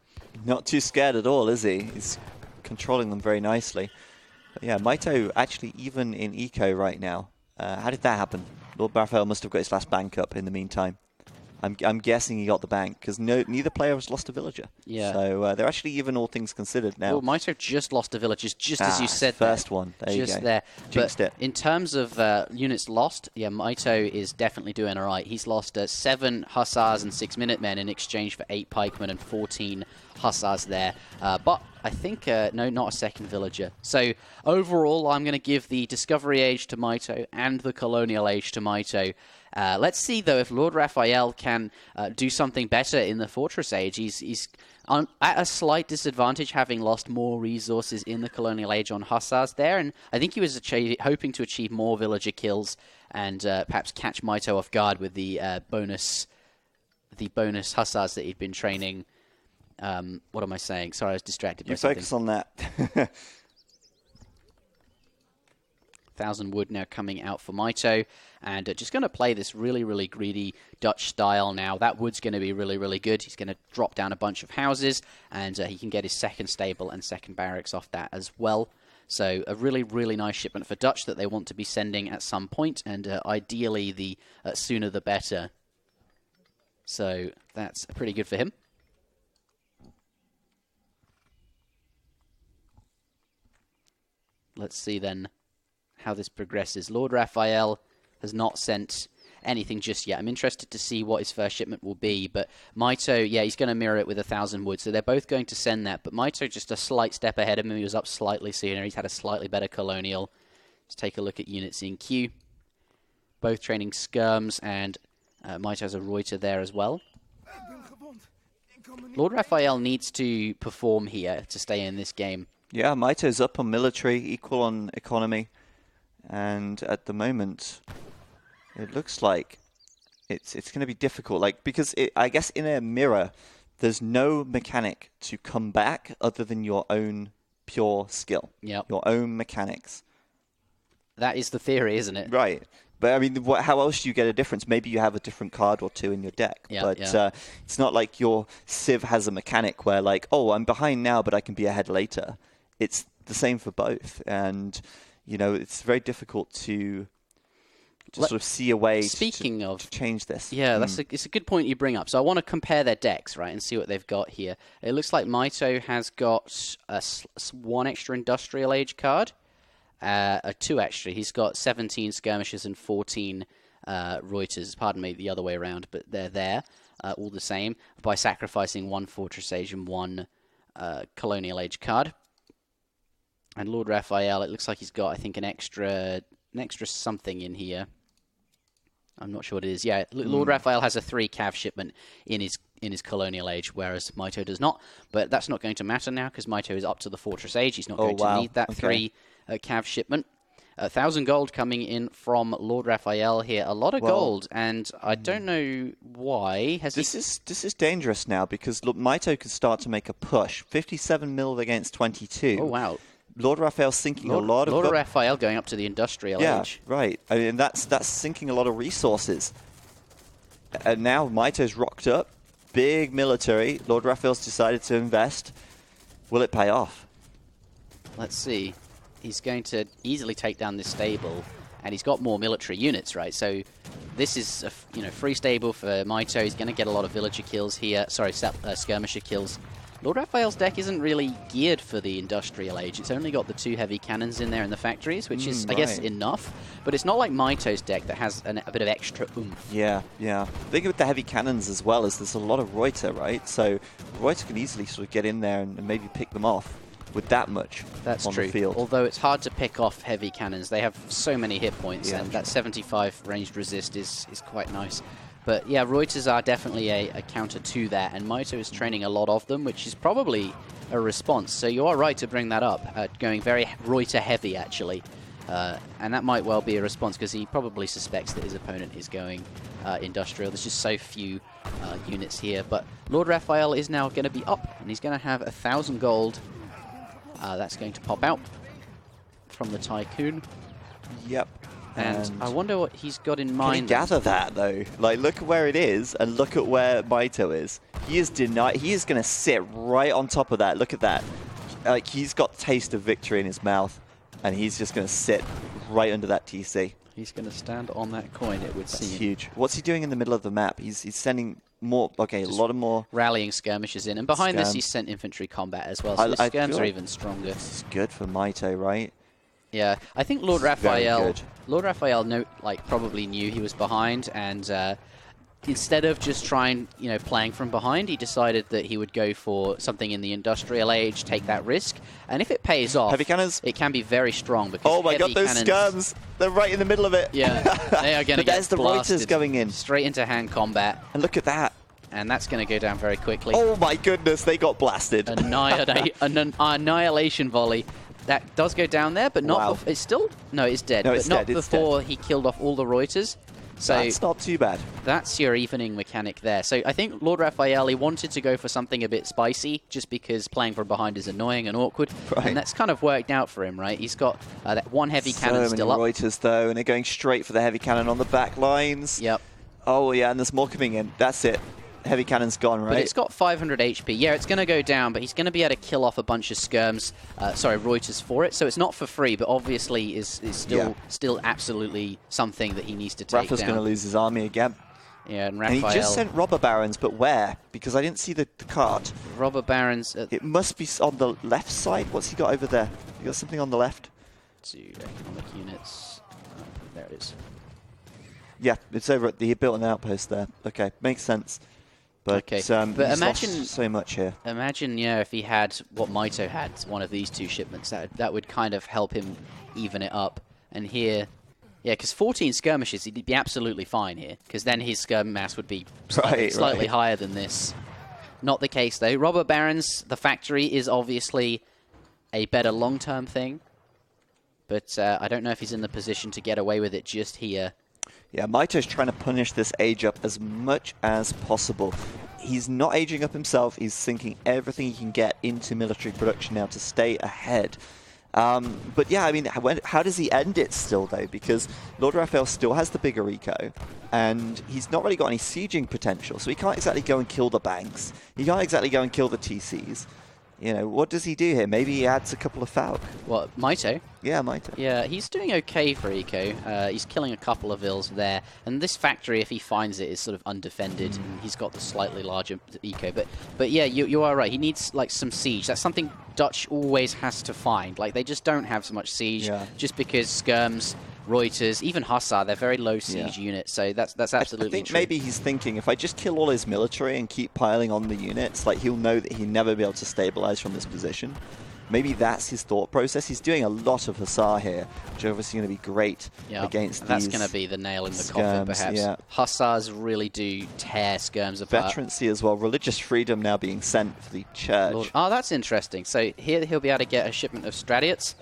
Speaker 2: Not too scared at all, is he? He's controlling them very nicely. But yeah, Mitoe actually even in eco right now. How did that happen? LordRaphael must have got his last bank up in the meantime. I'm guessing he got the bank, because neither player has lost a villager.
Speaker 1: Yeah.
Speaker 2: So they're actually even, all things considered now.
Speaker 1: Well, Mitoe just lost a villager, just as you said.
Speaker 2: First one. There you go.
Speaker 1: Just there.
Speaker 2: Jinxed
Speaker 1: but
Speaker 2: it.
Speaker 1: In terms of units lost, yeah, Mitoe is definitely doing all right. He's lost 7 Hussars and 6 Minutemen in exchange for 8 pikemen and 14 Hussars there. But I think, no, not a second villager. So overall, I'm going to give the Discovery Age to Mitoe and the Colonial Age to Mitoe. Let's see, though, if LordRaphael can do something better in the Fortress Age. He's at a slight disadvantage, having lost more resources in the Colonial Age on Hussars there, and I think he was hoping to achieve more villager kills and perhaps catch Mitoe off guard with the bonus Hussars that he'd been training. What am I saying? Sorry, I was distracted by something.
Speaker 2: You focus on that.
Speaker 1: 1,000 wood now coming out for Mitoe, and just going to play this really, really greedy Dutch style now. That wood's going to be really, really good. He's going to drop down a bunch of houses, and he can get his second stable and second barracks off that as well. So a really, really nice shipment for Dutch that they want to be sending at some point, and ideally the sooner the better. So that's pretty good for him. Let's see then how this progresses. LordRaphael has not sent anything just yet. I'm interested to see what his first shipment will be, but Mitoe, yeah, he's going to mirror it with 1,000 wood, so they're both going to send that, but Mitoe just a slight step ahead of him. He was up slightly sooner. He's had a slightly better colonial. Let's take a look at units in queue. Both training skirms, and Mitoe has a Reuter there as well. LordRaphael needs to perform here to stay in this game.
Speaker 2: Yeah, Mitoe's up on military, equal on economy. And at the moment, it looks like it's going to be difficult. Because I guess in a mirror, there's no mechanic to come back other than your own pure skill.
Speaker 1: Yep.
Speaker 2: Your own mechanics.
Speaker 1: That is the theory, isn't it?
Speaker 2: Right. But I mean, how else do you get a difference? Maybe you have a different card or two in your deck.
Speaker 1: Yep,
Speaker 2: but
Speaker 1: yeah.
Speaker 2: It's not like your civ has a mechanic where oh, I'm behind now, but I can be ahead later. It's the same for both. And it's very difficult to sort of see a way to change this.
Speaker 1: Yeah, it's a good point you bring up. So I want to compare their decks, right, and see what they've got here. It looks like Mitoe has got one extra Industrial Age card. 2 actually. He's got 17 skirmishes and 14 Reuters. Pardon me, the other way around, but they're there. all the same by sacrificing 1 Fortress Age and 1 Colonial Age card. And LordRaphael, it looks like he's got, I think, an extra something in here. I'm not sure what it is. Yeah, LordRaphael has a 3 cav shipment in his Colonial Age, whereas Mitoe does not. But that's not going to matter now because Mitoe is up to the Fortress Age. He's not going to need that 3 cav shipment. 1,000 gold coming in from LordRaphael here. A lot of gold, and I don't know why.
Speaker 2: This is dangerous now because look, Mitoe could start to make a push. 57 mil against 22.
Speaker 1: Oh, wow.
Speaker 2: LordRaphael sinking a lot of...
Speaker 1: LordRaphael going up to the Industrial Age.
Speaker 2: Yeah, right. I mean, that's sinking a lot of resources. And now Mitoe's rocked up. Big military. LordRaphael's decided to invest. Will it pay off?
Speaker 1: Let's see. He's going to easily take down this stable, and he's got more military units, right? So this is a free stable for Mitoe. He's going to get a lot of villager kills here. Sorry, skirmisher kills. LordRaphael's deck isn't really geared for the Industrial Age. It's only got the 2 heavy cannons in there in the factories, which is, I guess, enough. But it's not like Mitoe's deck that has a bit of extra oomph.
Speaker 2: Yeah, yeah. The thing with the heavy cannons as well is there's a lot of Reuter, right? So Reuter can easily sort of get in there and maybe pick them off with that much on the field.
Speaker 1: Although it's hard to pick off heavy cannons. They have so many hit points, and that 75 ranged resist is quite nice. But yeah, Reuters are definitely a counter to that, and Mitoe is training a lot of them, which is probably a response. So you are right to bring that up, going very Reuter heavy, actually. And that might well be a response, because he probably suspects that his opponent is going industrial. There's just so few units here. But LordRaphael is now going to be up, and he's going to have 1,000 gold. That's going to pop out from the Tycoon.
Speaker 2: Yep.
Speaker 1: And I wonder what he's got in mind.
Speaker 2: Can you gather that, though? Like, look at where it is, and look at where Mitoe is. He is going to sit right on top of that. Look at that. Like, he's got the taste of victory in his mouth, and he's just going to sit right under that TC.
Speaker 1: He's going to stand on that coin, it would seem.
Speaker 2: That's huge. What's he doing in the middle of the map? He's sending more, a lot of more...
Speaker 1: rallying skirmishes in. And behind this, he's sent infantry combat as well, so the skirms are even stronger.
Speaker 2: This is good for Mitoe, right?
Speaker 1: Yeah, I think LordRaphael probably knew he was behind, and instead of just playing from behind, he decided that he would go for something in the Industrial Age, take that risk, and if it pays off,
Speaker 2: heavy cannons,
Speaker 1: it can be very strong. Because
Speaker 2: oh my god, those skirms! They're right in the middle of it.
Speaker 1: Yeah, they are going to get
Speaker 2: there's the Reuters going in
Speaker 1: straight into hand combat,
Speaker 2: and look at that.
Speaker 1: And that's going to go down very quickly.
Speaker 2: Oh my goodness, they got blasted.
Speaker 1: An annihilation volley. That does go down there, but not. It's still it's dead.
Speaker 2: No,
Speaker 1: but not before he killed off all the Reuters. So
Speaker 2: that's not too bad.
Speaker 1: That's your evening mechanic there. So I think LordRaphael, he wanted to go for something a bit spicy, just because playing from behind is annoying and awkward.
Speaker 2: Right.
Speaker 1: And that's kind of worked out for him, right? He's got that one heavy cannon still up.
Speaker 2: So many Reuters though, and they're going straight for the heavy cannon on the back lines.
Speaker 1: Yep.
Speaker 2: Oh yeah, and there's more coming in. That's it. Heavy cannon's gone, right?
Speaker 1: But it's got 500 HP. Yeah, it's going to go down, but he's going to be able to kill off a bunch of skirms, Reuters for it. So it's not for free, but obviously is still absolutely something that he needs to take down.
Speaker 2: Raphael's going to lose his army again.
Speaker 1: Yeah, and
Speaker 2: he just sent robber barons, but where? Because I didn't see the card.
Speaker 1: Robber barons.
Speaker 2: It must be on the left side. What's he got over there? He got something on the left.
Speaker 1: To economic units. There it is.
Speaker 2: Yeah, it's over at he built an outpost there. Okay, makes sense. But,
Speaker 1: but imagine
Speaker 2: so much here.
Speaker 1: Imagine, if he had what Mitoe had, one of these 2 shipments, that would kind of help him even it up. And here, because 14 skirmishes, he'd be absolutely fine here, because then his skirm mass would be slightly higher than this. Not the case, though. Robber Barons, the factory is obviously a better long-term thing, but I don't know if he's in the position to get away with it just here.
Speaker 2: Yeah, Mitoe's trying to punish this age up as much as possible. He's not aging up himself. He's sinking everything he can get into military production now to stay ahead. But yeah, I mean, how does he end it still, though? Because LordRaphael still has the bigger eco, and he's not really got any sieging potential, so he can't exactly go and kill the banks. He can't exactly go and kill the TCs. What does he do here? Maybe he adds a couple of Falc.
Speaker 1: What, Mitoe?
Speaker 2: Yeah, Mitoe.
Speaker 1: Yeah, he's doing okay for eco. He's killing a couple of vills there. And this factory, if he finds it, is sort of undefended. And he's got the slightly larger eco. But yeah, you are right. He needs, some siege. That's something Dutch always has to find. They just don't have so much siege, just because skirms Reuters, even Hussar. They're very low siege units, so that's absolutely
Speaker 2: I think
Speaker 1: true.
Speaker 2: maybe he's thinking, if I just kill all his military and keep piling on the units, like he'll know that he'll never be able to stabilize from this position. Maybe that's his thought process. He's doing a lot of Hussar here, which is obviously going to be great against
Speaker 1: that's
Speaker 2: these
Speaker 1: going to be the nail in the
Speaker 2: skirms,
Speaker 1: coffin, perhaps. Hussars really do tear skirms apart.
Speaker 2: Veterancy as well. Religious freedom now being sent for the church.
Speaker 1: Oh, that's interesting. So here he'll be able to get a shipment of Stradiots.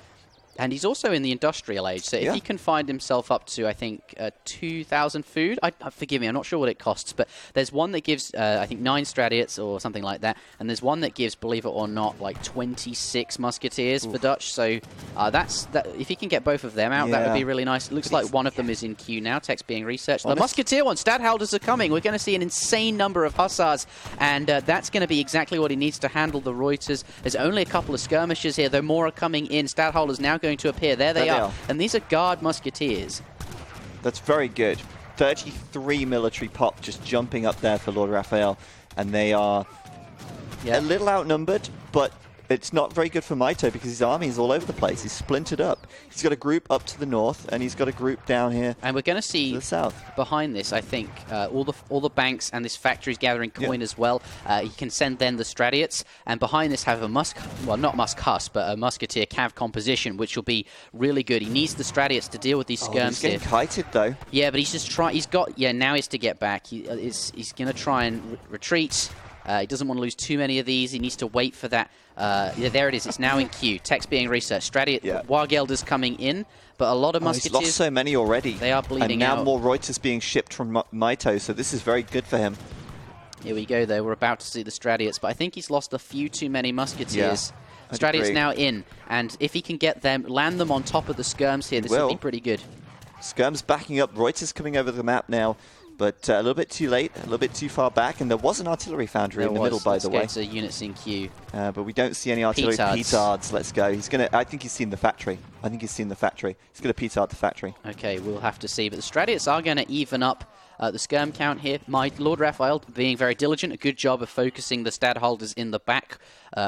Speaker 1: And he's also in the industrial age, so if he can find himself up to, I think, 2,000 food, forgive me, I'm not sure what it costs, but there's one that gives, I think, 9 Stradiots or something like that, and there's one that gives, believe it or not, like 26 Musketeers for Dutch, so if he can get both of them out, that would be really nice. It looks like one of them is in queue now, text being researched. The Musketeer one, Stadholders are coming. We're going to see an insane number of Hussars, and that's going to be exactly what he needs to handle the Reuters. There's only a couple of skirmishes here, though more are coming in. Stadholders now going to appear. There they are. And these are Guard Musketeers.
Speaker 2: That's very good. 33 military pop just jumping up there for LordRaphael. And they are a little outnumbered, but it's not very good for Mitoe because his army is all over the place. He's splintered up. He's got a group up to the north, and he's got a group down here. And we're going to see the south
Speaker 1: behind this. I think all the banks and this factory's gathering coin as well. He can send then the Stradiots, and behind this have a not Musk-Huss, but a Musketeer Cav composition, which will be really good. He needs the Stradiots to deal with these skirms.
Speaker 2: He's getting kited though.
Speaker 1: Yeah, but he's just trying. He's got now he's to get back. He's going to try and retreat. He doesn't want to lose too many of these. He needs to wait for that. There it is. It's now in queue. Text being researched. Wargelders coming in, but a lot of Musketeers.
Speaker 2: He's lost so many already.
Speaker 1: They are bleeding
Speaker 2: and now
Speaker 1: out.
Speaker 2: more Reuters being shipped from Mitoe, so this is very good for him.
Speaker 1: Here we go, though. We're about to see the Stradiots, but I think he's lost a few too many Musketeers. Stradiots now in, and if he can get them, land them on top of the skirms here, this will be pretty good.
Speaker 2: Skirms backing up. Reuters coming over the map now. But a little bit too late, a little bit too far back, and there was an artillery foundry in the middle, by the way.
Speaker 1: Let's go to units in queue.
Speaker 2: But we don't see any artillery. Petards, let's go. He's gonna. I think he's seen the factory. He's gonna petard the factory.
Speaker 1: Okay, we'll have to see. But the Stradiots are going to even up the skirm count here. My LordRaphael being very diligent, a good job of focusing the Stadholders in the back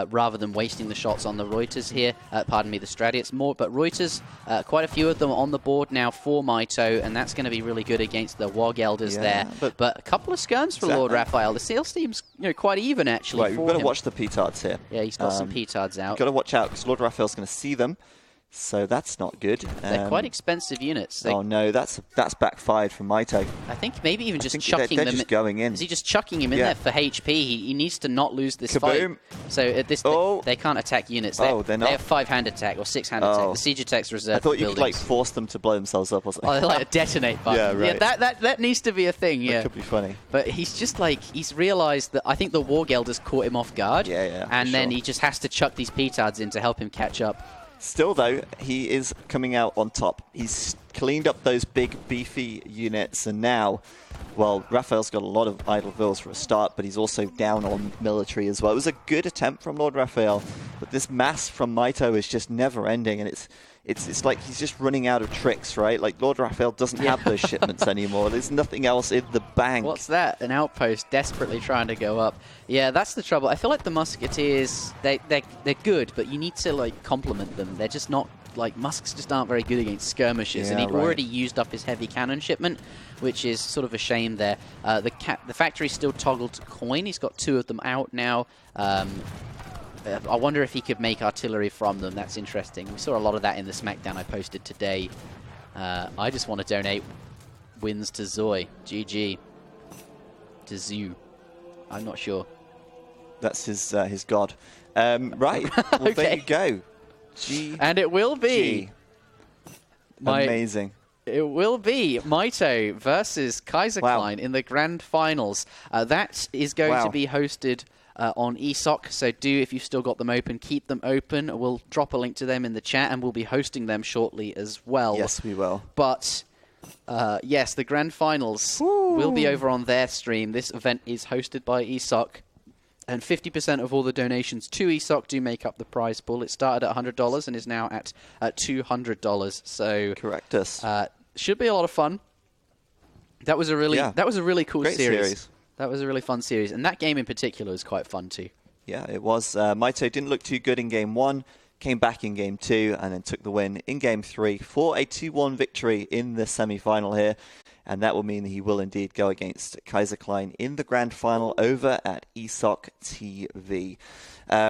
Speaker 1: rather than wasting the shots on the Reuters here. Pardon me, the Stradiots more. But Reuters, quite a few of them on the board now for Mitoe, and that's going to be really good against the Wargelders there. But a couple of skirms for LordRaphael. The seal seems quite even, actually.
Speaker 2: Right, we've got to watch the petards here.
Speaker 1: Yeah, he's got some petards out.
Speaker 2: Got to watch out, because LordRaphael's going to see them. So that's not good.
Speaker 1: They're quite expensive units.
Speaker 2: Oh no, that's backfired from Mitoe.
Speaker 1: I think maybe even just chucking them.
Speaker 2: They're just going in.
Speaker 1: Is he just chucking him in there for HP? He needs to not lose this
Speaker 2: Kaboom.
Speaker 1: fight. So at this, they can't attack units. They're not. They have 5-hand attack or 6-hand attack. The siege attack's reserved.
Speaker 2: I thought you
Speaker 1: buildings.
Speaker 2: could force them to blow themselves up or something.
Speaker 1: Oh, they're like a detonate button.
Speaker 2: Yeah, right.
Speaker 1: That needs to be a thing.
Speaker 2: That could be funny.
Speaker 1: But he's just he's realised that I think the Wargelders caught him off guard. And then he just has to chuck these petards in to help him catch up.
Speaker 2: Still, though, he is coming out on top. He's cleaned up those big, beefy units, and now, well, Raphael's got a lot of idle vills for a start, but he's also down on military as well. It was a good attempt from LordRaphael, but this mass from Mitoe is just never-ending, and it's like he's just running out of tricks, right? Like, LordRaphael doesn't have those shipments anymore. There's nothing else in the bank.
Speaker 1: What's that? An outpost desperately trying to go up. Yeah, that's the trouble. I feel like the Musketeers, they're good, but you need to, complement them. They're just not, Musks just aren't very good against skirmishes, and he'd already used up his heavy cannon shipment, which is sort of a shame there. The factory's still toggled to coin. He's got 2 of them out now. I wonder if he could make artillery from them. That's interesting. We saw a lot of that in the SmackDown I posted today. I just want to donate wins to Zoy. GG. To Zoo. I'm not sure.
Speaker 2: That's his god. Right. Well, there you go.
Speaker 1: And it will be.
Speaker 2: Amazing.
Speaker 1: It will be Mitoe versus Kaiser Klein in the grand finals. That is going to be hosted on ESOC, so if you've still got them open, keep them open. We'll drop a link to them in the chat, and we'll be hosting them shortly as well.
Speaker 2: Yes, we will.
Speaker 1: But, yes, the grand finals will be over on their stream. This event is hosted by ESOC, and 50% of all the donations to ESOC do make up the prize pool. It started at $100 and is now at $200. So,
Speaker 2: correct us.
Speaker 1: Should be a lot of fun. That was a really cool
Speaker 2: Great series.
Speaker 1: That was a really fun series, and that game in particular was quite fun too.
Speaker 2: Yeah, it was. Mitoe didn't look too good in game 1. came back in Game 2 and then took the win in Game 3 for a 2-1 victory in the semi-final here. And that will mean that he will indeed go against Kaiser Klein in the grand final over at ESOC TV.